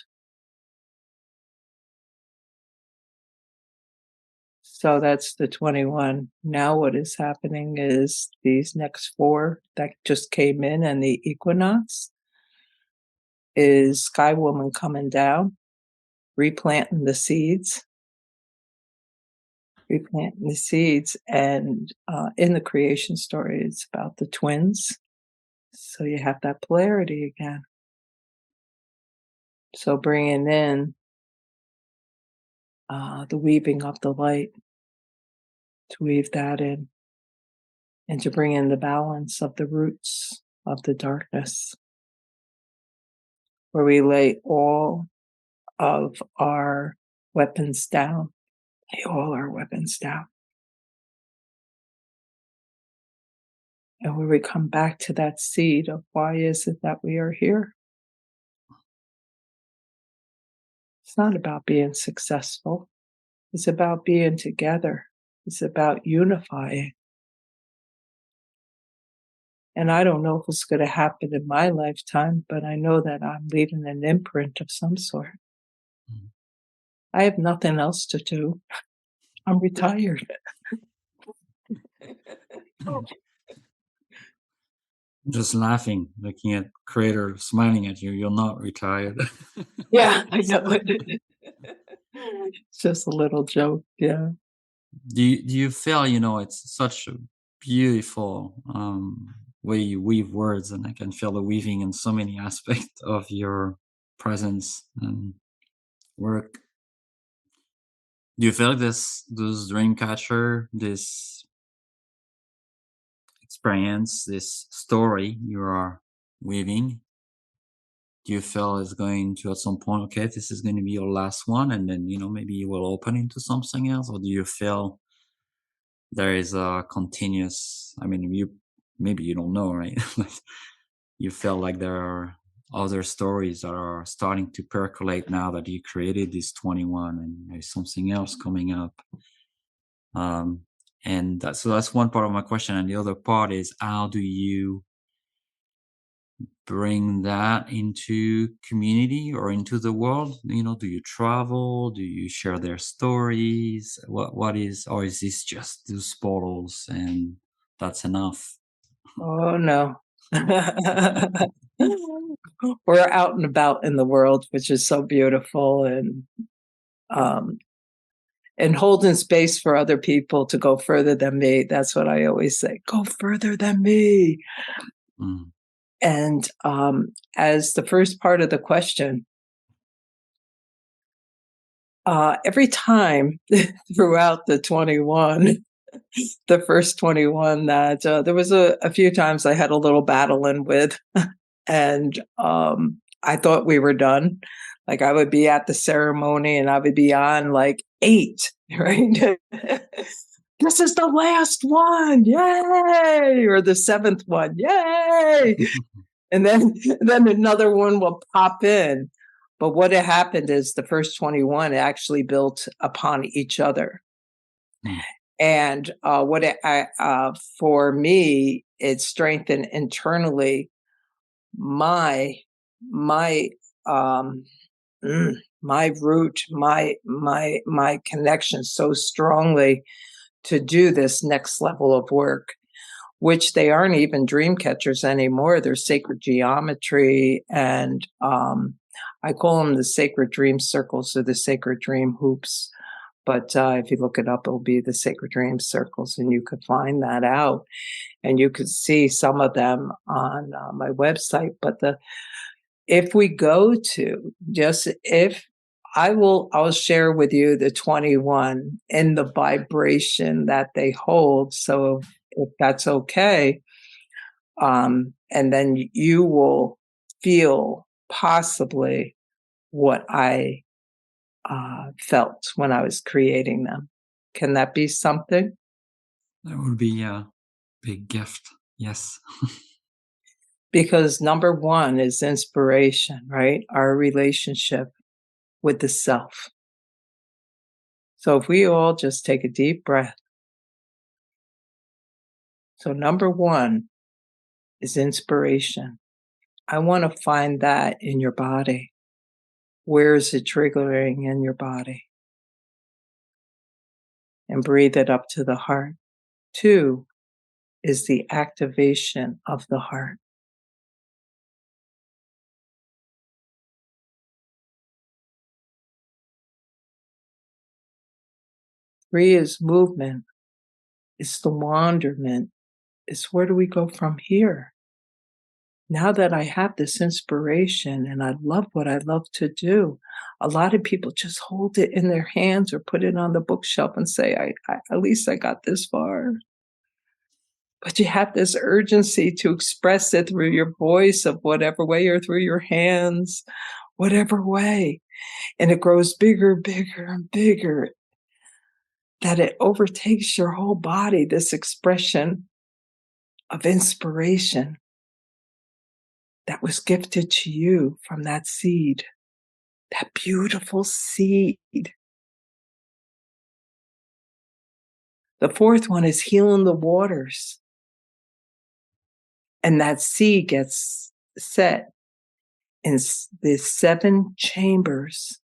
So that's the 21. Now what is happening is these next 4 that just came in and the equinox is Sky Woman coming down, replanting the seeds, and, in the creation story, it's about the twins. So you have that polarity again. So bringing in, the weaving of the light, to weave that in, and to bring in the balance of the roots of the darkness, where we lay all of our weapons down, lay all our weapons down. And where we come back to that seed of why is it that we are here? It's not about being successful. It's about being together. It's about unifying. And I don't know if it's going to happen in my lifetime, but I know that I'm leaving an imprint of some sort. Mhm. I have nothing else to do. I'm retired. Just laughing, looking at Creator smiling at you. You're not retired. Yeah, I know it. It's just a little joke. Yeah. Do you feel, it's such a beautiful way you weave words, and I can feel the weaving in so many aspects of your presence and work. Do you feel this dream catcher, this experience, this story you are weaving? Do you feel it's going to at some point, okay, this is going to be your last one, and then maybe you will open into something else, or do you feel there is a continuous? I mean, maybe you don't know, right? You feel like there are other stories that are starting to percolate now that you created this 21, and there's something else coming up. Um, and so that's one part of my question, and the other part is, how do you bring that into community or into the world? Do you travel? Do you share their stories? What is, or is this just those portals and that's enough? Oh, no. We're out and about in the world, which is so beautiful, um, and holding space for other people to go further than me. That's what I always say, go further than me. Mm. And as the first part of the question, every time throughout the 21, the first 21, that there was a few times I had a little battling with, and I thought we were done. Like I would be at the ceremony and I would be on like 8, right? This is the last one, yay! Or the 7th one, yay! And then another one will pop in. But what had happened is the first 21 actually built upon each other. Mm. And for me, it strengthened internally my my um my root, my connection so strongly to do this next level of work, which they aren't even dream catchers anymore. They're sacred geometry, and I call them the sacred dream circles or the sacred dream hoops. But if you look it up, it'll be the sacred dream circles, and you could find that out, and you could see some of them on my website. But if we go to just if I'll share with you the 21 in the vibration that they hold. So if that's okay, and then you will feel possibly what I felt when I was creating them. Can that be something? That would be a big gift. Yes. Because number one is inspiration, right? Our relationship with the self. So if we all just take a deep breath. So number one is inspiration. I want to find that in your body. Where is it triggering in your body? And breathe it up to the heart. 2 is the activation of the heart. 3 is movement. It's the wonderment. It's where do we go from here? Now that I have this inspiration and I love what I love to do, a lot of people just hold it in their hands or put it on the bookshelf and say, I at least I got this far. But you have this urgency to express it through your voice of whatever way or through your hands, whatever way. And it grows bigger, bigger, and bigger, that it overtakes your whole body, this expression of inspiration that was gifted to you from that seed, that beautiful seed. The 4th one is healing the waters. And that seed gets set in the 7 chambers.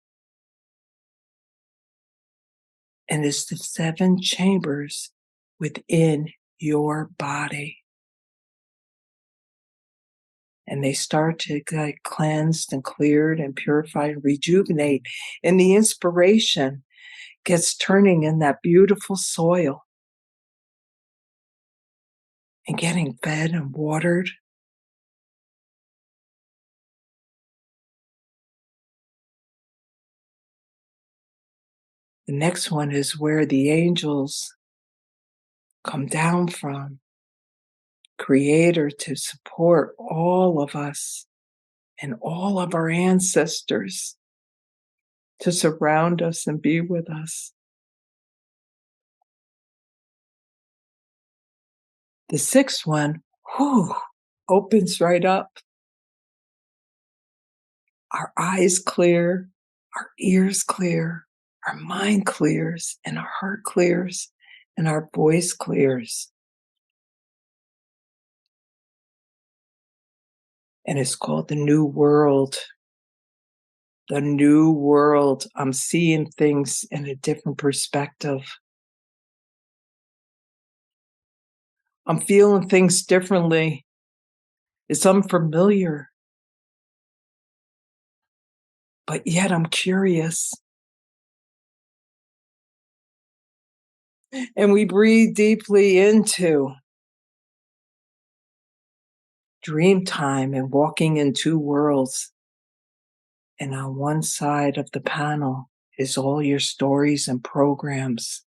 And it's the 7 chambers within your body. And they start to get cleansed and cleared and purified and rejuvenate. And the inspiration gets turning in that beautiful soil and getting fed and watered. The next one is where the angels come down from, Creator, to support all of us and all of our ancestors, to surround us and be with us. The 6th one, opens right up. Our eyes clear, our ears clear, our mind clears, and our heart clears, and our voice clears. And it's called the New World. The New World. I'm seeing things in a different perspective. I'm feeling things differently. It's unfamiliar. But yet I'm curious. And we breathe deeply into dream time and walking in two worlds. And on one side of the panel is all your stories and programs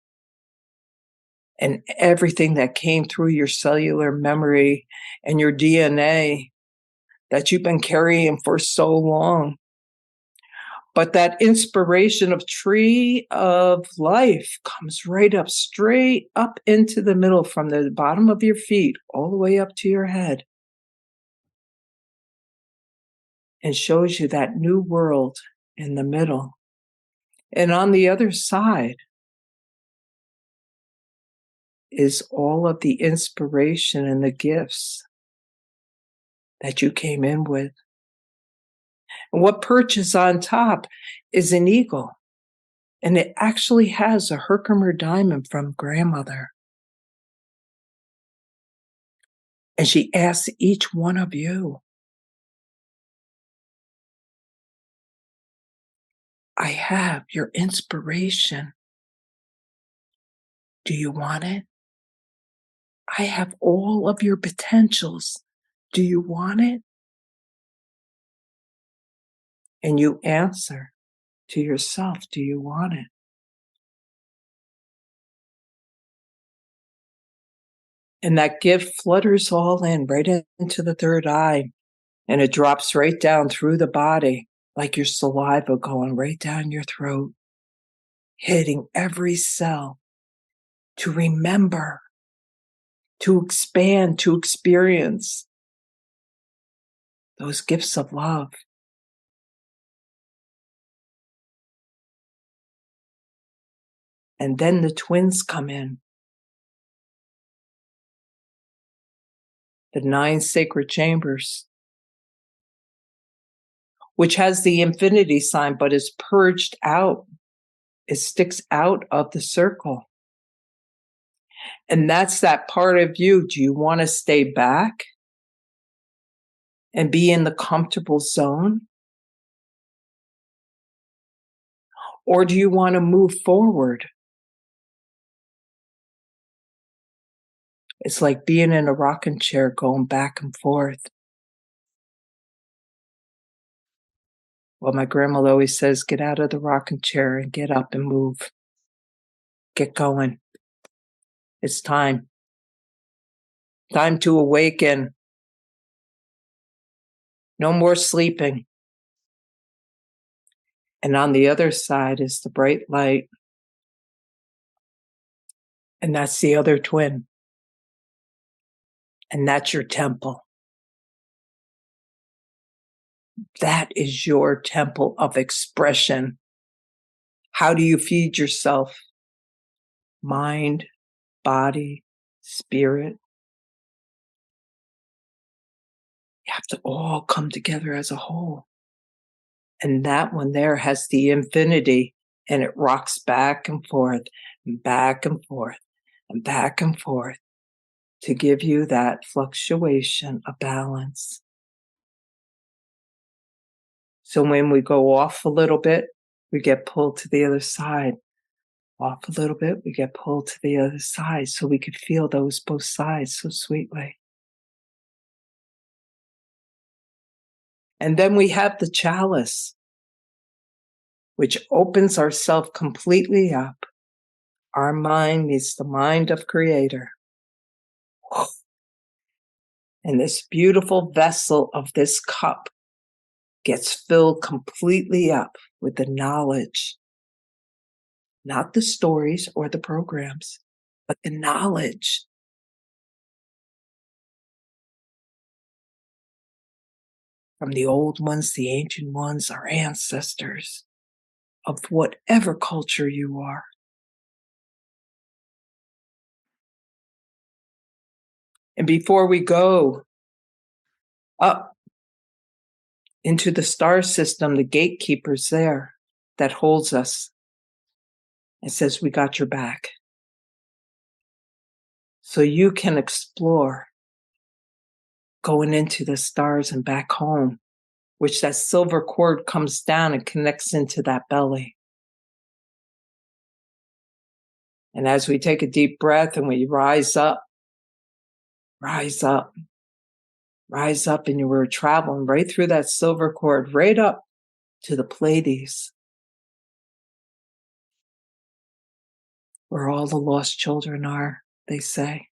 and everything that came through your cellular memory and your DNA that you've been carrying for so long. But that inspiration of tree of life comes right up, straight up into the middle from the bottom of your feet all the way up to your head and shows you that new world in the middle. And on the other side is all of the inspiration and the gifts that you came in with. And what perches on top is an eagle. And it actually has a Herkimer diamond from grandmother. And she asks each one of you, I have your inspiration. Do you want it? I have all of your potentials. Do you want it? And you answer to yourself, do you want it? And that gift flutters all in right into the third eye. And it drops right down through the body, like your saliva going right down your throat, hitting every cell to remember, to expand, to experience those gifts of love. And then the twins come in. The 9 sacred chambers, which has the infinity sign, but is purged out. It sticks out of the circle. And that's that part of you. Do you want to stay back and be in the comfortable zone? Or do you want to move forward? It's like being in a rocking chair going back and forth. Well, my grandmother always says, get out of the rocking chair and get up and move. Get going. It's time. Time to awaken. No more sleeping. And on the other side is the bright light. And that's the other twin. And that's your temple. That is your temple of expression. How do you feed yourself? Mind, body, spirit. You have to all come together as a whole. And that one there has the infinity, and it rocks back and forth and back and forth and back and forth to give you that fluctuation of balance. So when we go off a little bit, we get pulled to the other side. Off a little bit, we get pulled to the other side, so we could feel those both sides so sweetly. And then we have the chalice, which opens ourselves completely up. Our mind meets the mind of Creator. And this beautiful vessel of this cup gets filled completely up with the knowledge, not the stories or the programs, but the knowledge. From the old ones, the ancient ones, our ancestors, of whatever culture you are. And before we go up into the star system, the gatekeeper's there that holds us and says, we got your back. So you can explore. going into the stars and back home, which that silver cord comes down and connects into that belly. And as we take a deep breath and we rise up, and you were traveling right through that silver cord, right up to the Pleiades, where all the lost children are, they say.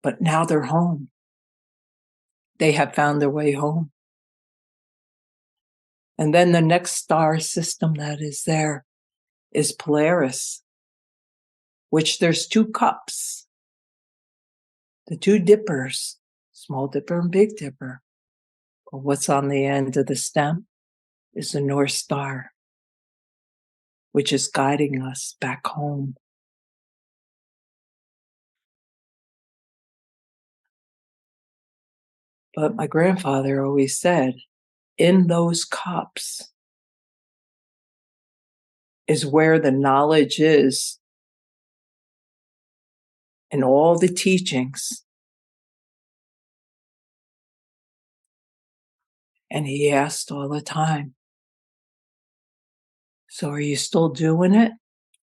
But now they're home. They have found their way home. And then the next star system that is there is Polaris, which there's two cups, the two dippers, Small Dipper and Big Dipper. But what's on the end of the stem is the North Star, which is guiding us back home. But my grandfather always said, in those cups is where the knowledge is and all the teachings. And he asked all the time, so are you still doing it?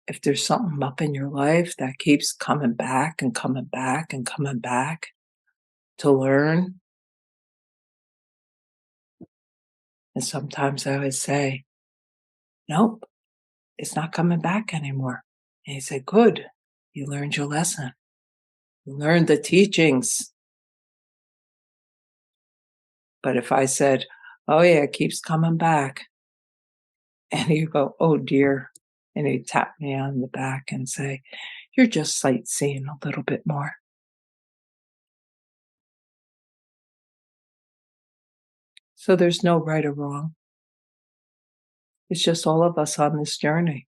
If there's something up in your life that keeps coming back and coming back and coming back to learn. And sometimes I would say, nope, it's not coming back anymore. And he said, good, you learned your lesson. You learned the teachings. But if I said, oh yeah, it keeps coming back. And he'd go, oh dear. And he'd tap me on the back and say, you're just sightseeing a little bit more. So there's no right or wrong. It's just all of us on this journey.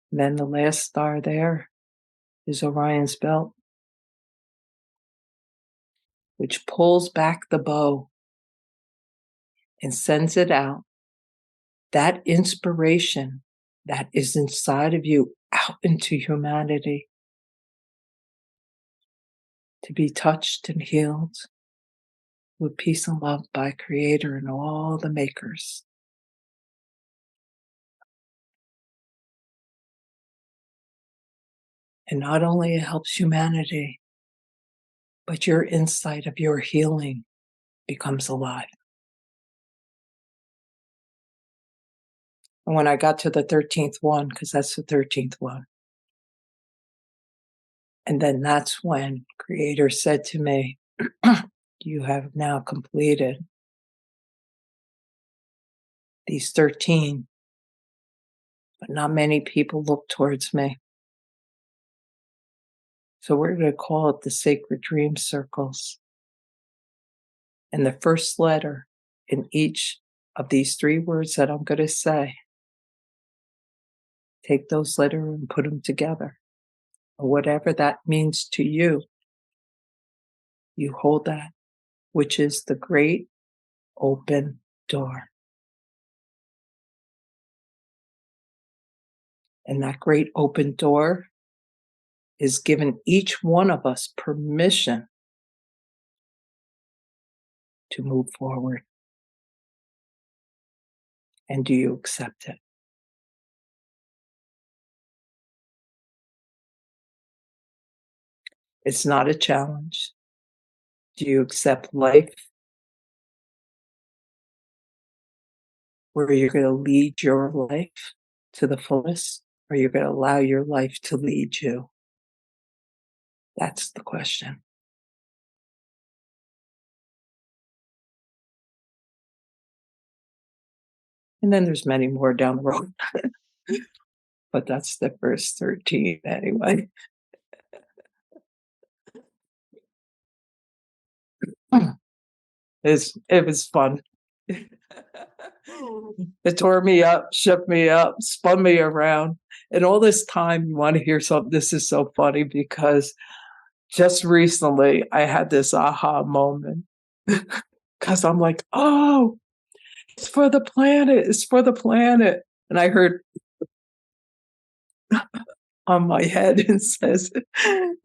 And then the last star there is Orion's belt, which pulls back the bow and sends it out. That inspiration that is inside of you out into humanity to be touched and healed with peace and love by Creator and all the makers. And not only it helps humanity, but your insight of your healing becomes alive. And when I got to the 13th one, because that's the 13th one, and then that's when Creator said to me, you have now completed these 13, but not many people look towards me. So we're going to call it the sacred dream circles. And the first letter in each of these 3 words that I'm going to say, take those letters and put them together. Or whatever that means to you, you hold that, which is the great open door. And that great open door is giving each one of us permission to move forward. And do you accept it? It's not a challenge. Do you accept life where you're going to lead your life to the fullest, or you're going to allow your life to lead you? That's the question. And then there's many more down the road. But that's the first 13 anyway. It was fun. It tore me up, shook me up, spun me around. And all this time, you want to hear something? This is so funny because just recently I had this aha moment. Because I'm like, oh, it's for the planet. It's for the planet. And I heard, on my head and says,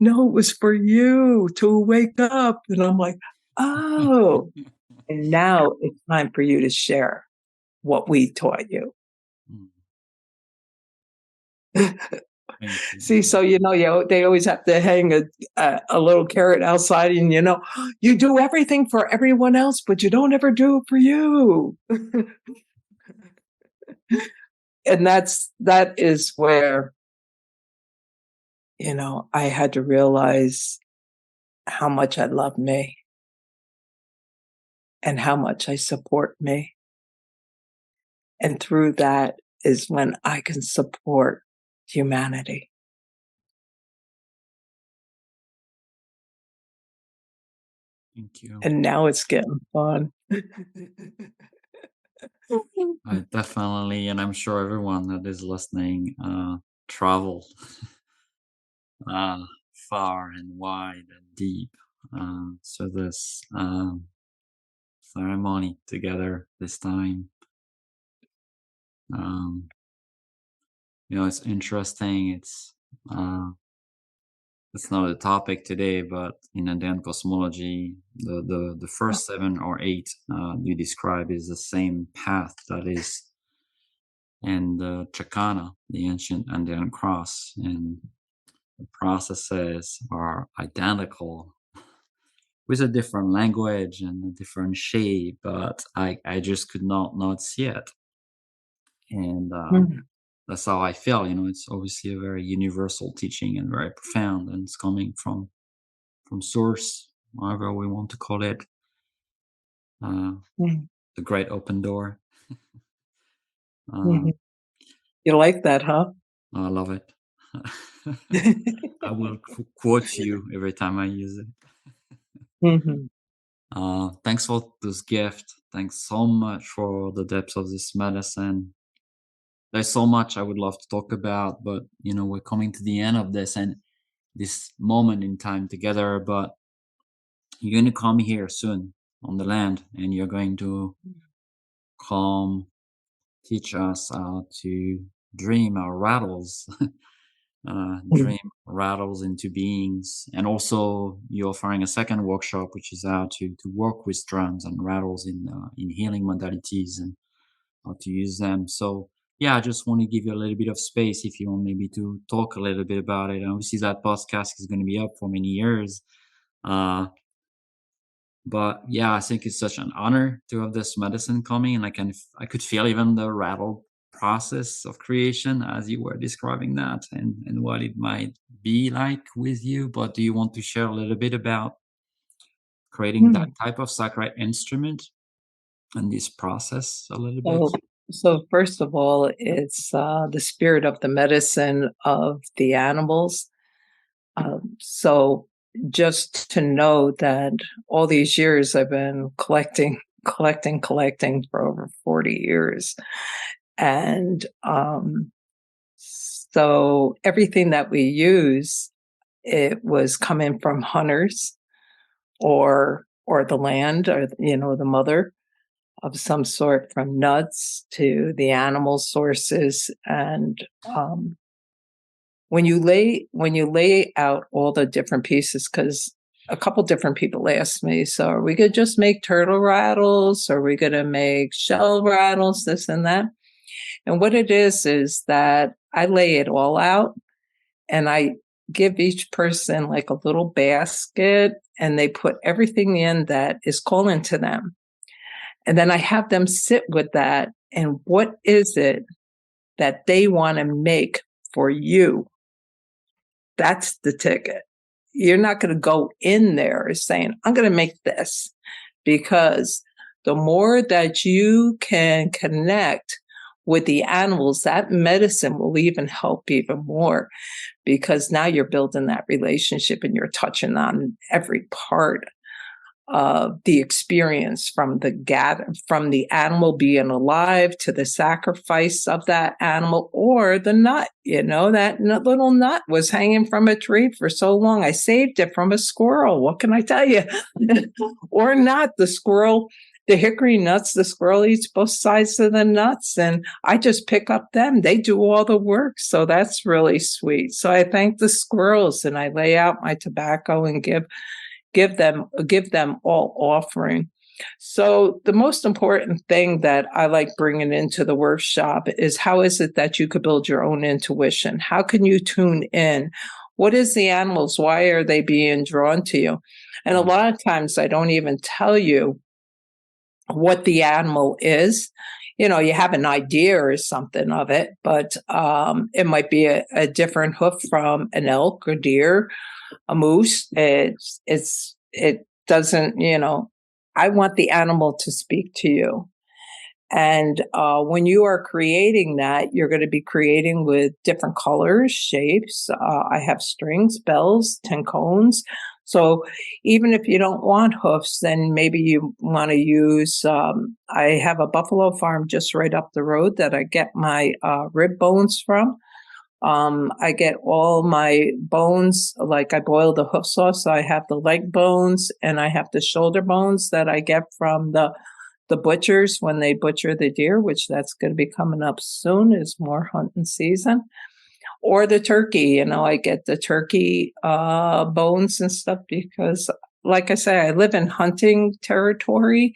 "No, it was for you to wake up." And I'm like, "Oh, and now it's time for you to share what we taught you." Mm, thank you. See, so they always have to hang a little carrot outside, and you do everything for everyone else, but you don't ever do it for you. And that is where I had to realize how much I love me and how much I support me. And through that is when I can support humanity. Thank you. And now it's getting fun. I definitely, and I'm sure everyone that is listening, traveled uh, far and wide and deep. So this ceremony together this time. Um, it's interesting. It's not a topic today, but in Indian cosmology, the first 7 or 8 you describe is the same path that is in the Chakana, the ancient Indian cross, and the processes are identical with a different language and a different shape, but I just could not see it. And Mhm. that's how I feel. It's obviously a very universal teaching and very profound, and it's coming from source, however we want to call it, uh, Mhm. the great open door. Uh, Mhm. You like that, huh? I love it. I will quote you every time I use it. Mhm. Thanks for this gift. Thanks so much for the depth of this medicine. There's so much I would love to talk about, but we're coming to the end of this and this moment in time together. But you're going to come here soon on the land, and you're going to come teach us how to dream our rattles, Mhm. dream rattles into beings. And also, you're offering a second workshop, which is how to work with drums and rattles in healing modalities and how to use them. So, yeah, I just want to give you a little bit of space if you want maybe to talk a little bit about it. And obviously, that podcast is going to be up for many years. Uh, But yeah, I think it's such an honor to have this medicine coming, and I could feel even the rattle process of creation as you were describing that, and what it might be like with you. But do you want to share a little bit about creating that Mhm. type of sacred instrument and this process a little bit? So, so first of all, it's the spirit of the medicine of the animals. So just to know that all these years I've been collecting for over 40 years. And so everything that we use, it was coming from hunters or the land or the mother of some sort, from nuts to the animal sources. And um, when you lay out all the different pieces, because a couple different people asked me, so are we gonna just make turtle rattles? Or are we gonna make shell rattles, this and that? And what it is that I lay it all out, and I give each person like a little basket, and they put everything in that is calling to them. And then I have them sit with that, and what is it that they want to make for you? That's the ticket. You're not going to go in there saying, I'm going to make this, because the more that you can connect with the animals, that medicine will even help even more, because now you're building that relationship and you're touching on every part of the experience, from the animal being alive to the sacrifice of that animal, or the nut. That little nut was hanging from a tree for so long. I saved it from a squirrel. What can I tell you? Or not. The squirrel the hickory nuts, the squirrel eats both sides of the nuts, and I just pick up them. They do all the work, so that's really sweet. So I thank the squirrels, and I lay out my tobacco and give them all offering. So the most important thing that I like bringing into the workshop is, how is it that you could build your own intuition? How can you tune in? What is the animals? Why are they being drawn to you? And a lot of times I don't even tell you what the animal is. You have an idea or something of it, but it might be a different hoof from an elk or deer, a moose. It doesn't, I want the animal to speak to you. And when you are creating that, you're going to be creating with different colors, shapes. I have strings, bells, 10 cones. So even if you don't want hoofs, then maybe you want to use, I have a buffalo farm just right up the road that I get my rib bones from. I get all my bones, like I boil the hoof sauce. So I have the leg bones and I have the shoulder bones that I get from the butchers when they butcher the deer, which that's going to be coming up soon, is more hunting season. Or the turkey, I get the turkey bones and stuff because, like I say, I live in hunting territory.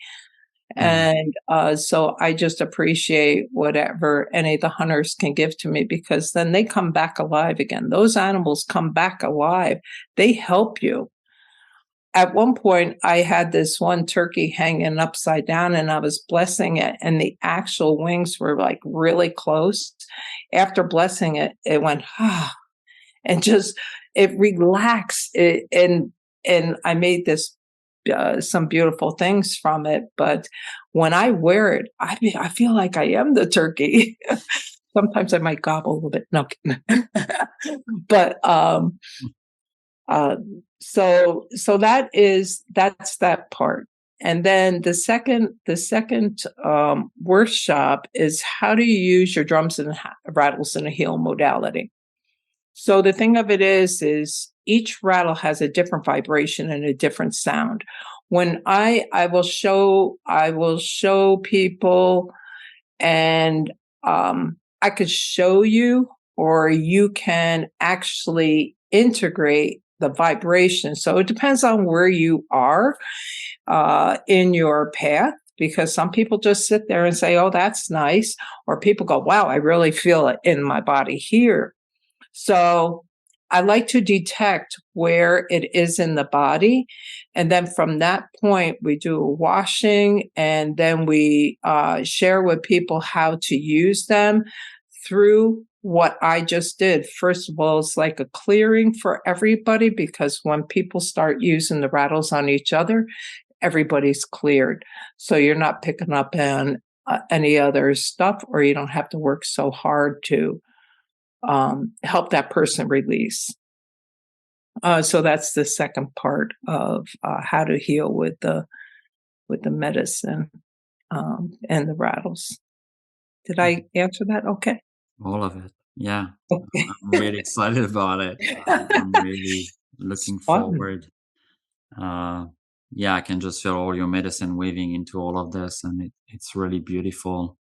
And so I just appreciate whatever any of the hunters can give to me, because then they come back alive again. Those animals come back alive. They help you. At one point, I had this one turkey hanging upside down and I was blessing it, and the actual wings were like really close. After blessing it, it went, and just, it relaxed it, and I made this some beautiful things from it. But when I wear it, I feel like I am the turkey. Sometimes I might gobble a little bit. No, but so that's that part. And then the second workshop is, how do you use your drums and rattles in a healing modality? So the thing of it is each rattle has a different vibration and a different sound. When I will show people, and I could show you, or you can actually integrate the vibration. So it depends on where you are in your path, because some people just sit there and say, oh, that's nice. Or people go, wow, I really feel it in my body here. So I like to detect where it is in the body. And then from that point, we do a washing, and then we share with people how to use them through what I just did. First of all, it's like a clearing for everybody, because when people start using the rattles on each other, everybody's cleared. So you're not picking up on any other stuff, or you don't have to work so hard to help that person release. So that's the second part of how to heal with the medicine and the rattles. Did I answer that okay? All of it. Yeah. Okay. I'm really excited about it. I'm really looking It's fun. forward. Yeah, I can just feel all your medicine weaving into all of this, and it's really beautiful.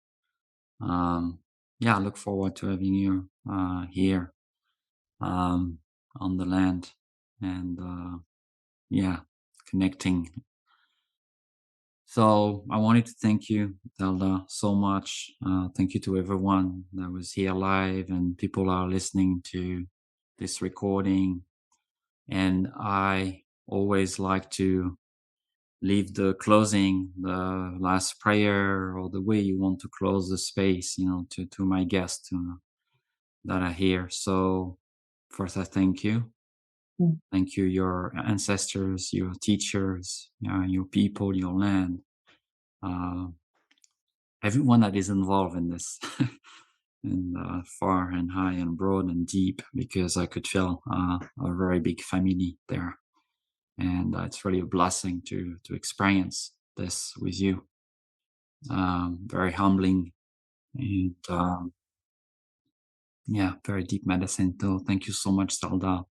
Yeah, I look forward to having you here on the land, and yeah, connecting. So I wanted to thank you, Zelda, so much. Thank you to everyone that was here live and people are listening to this recording. And I always like to leave the closing, the last prayer, or the way you want to close the space, to my guests that are here. So first, I thank you. Mm. Thank you, your ancestors, your teachers, your people, your land. Everyone that is involved in this, and far and high and broad and deep, because I could feel a very big family there, and it's really a blessing to experience this with you. Very humbling, and yeah, very deep medicine too. Thank you so much, Zelda,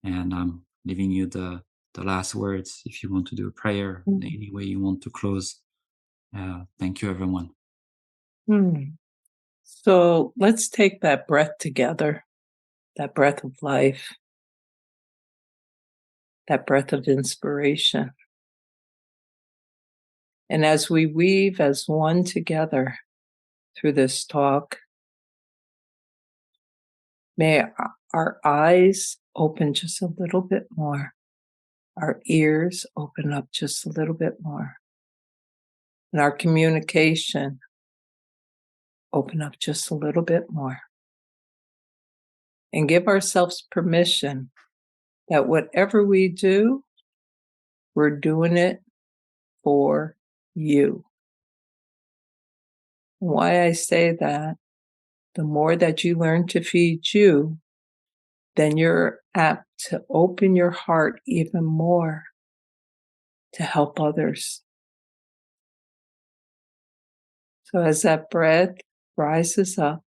and I'm leaving you the last words. If you want to do a prayer, any way you want to close. Thank you, everyone. So let's take that breath together, that breath of life, that breath of inspiration. And as we weave as one together through this talk, may our eyes open just a little bit more, our ears open up just a little bit more, and our communication open up just a little bit more. And give ourselves permission that whatever we do, we're doing it for you. Why I say that, the more that you learn to feed you, then you're apt to open your heart even more to help others. So as that breath rises up,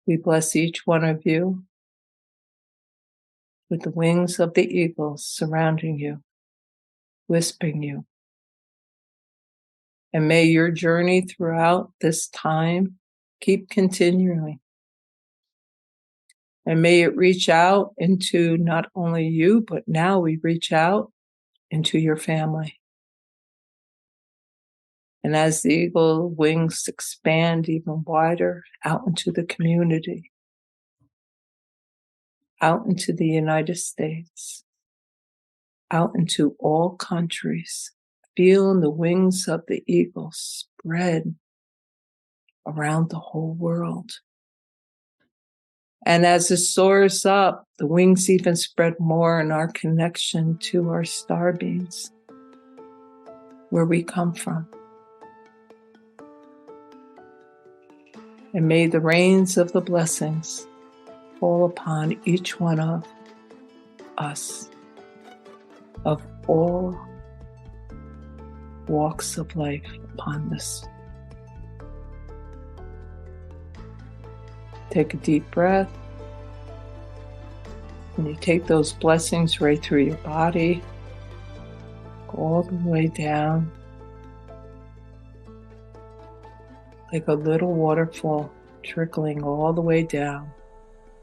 we bless each one of you with the wings of the eagles surrounding you, whispering you. And may your journey throughout this time keep continuing. And may it reach out into not only you, but now we reach out into your family. And as the eagle wings expand even wider out into the community, out into the United States, out into all countries, feeling the wings of the eagle spread around the whole world. And as it soars up, the wings even spread more in our connection to our star beings, where we come from. And may the rains of the blessings fall upon each one of us, of all walks of life upon this. Take a deep breath, and you take those blessings right through your body, go all the way down, like a little waterfall trickling all the way down,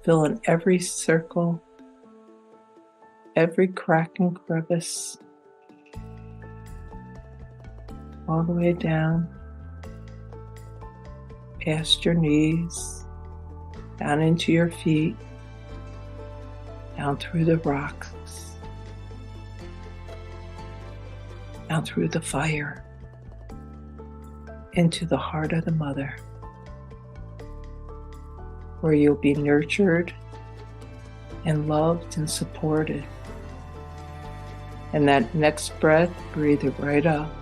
filling every circle, every crack and crevice, all the way down, past your knees, down into your feet, down through the rocks, down through the fire, into the heart of the mother, where you'll be nurtured and loved and supported. And that next breath, breathe it right up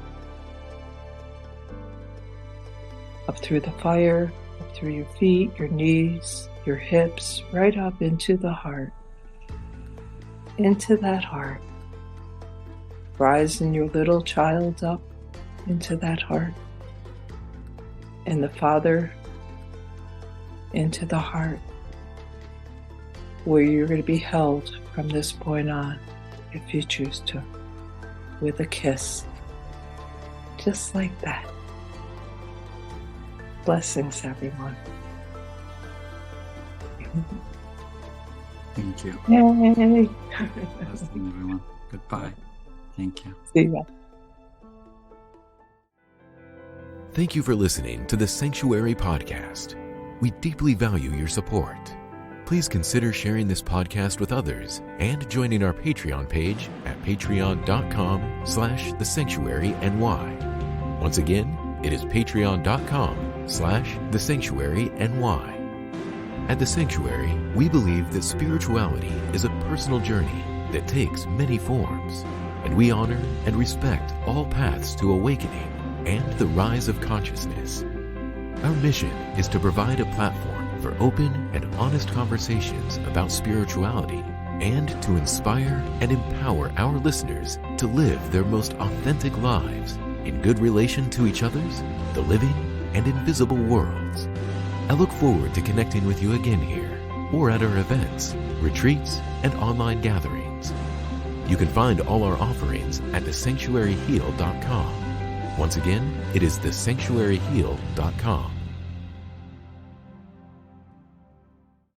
through the fire, up through your feet, your knees, your hips, right up into the heart, into that heart. Rising your little child up into that heart, and the Father into the heart, where you're going to be held from this point on, if you choose to, with a kiss, just like that. Blessings, everyone. Thank you. Yay! Blessings, everyone. Goodbye. Thank you. See ya. Thank you for listening to the Sanctuary Podcast. We deeply value your support. Please consider sharing this podcast with others and joining our Patreon page at patreon.com/thesanctuaryny. Once again, it is patreon.com/thesanctuaryny. At The Sanctuary, we believe that spirituality is a personal journey that takes many forms, and we honor and respect all paths to awakening and the rise of consciousness. Our mission is to provide a platform for open and honest conversations about spirituality and to inspire and empower our listeners to live their most authentic lives in good relation to each other's, the living and invisible worlds. I look forward to connecting with you again here or at our events, retreats, and online gatherings. You can find all our offerings at thesanctuaryheal.com. Once again, it is thesanctuaryheal.com.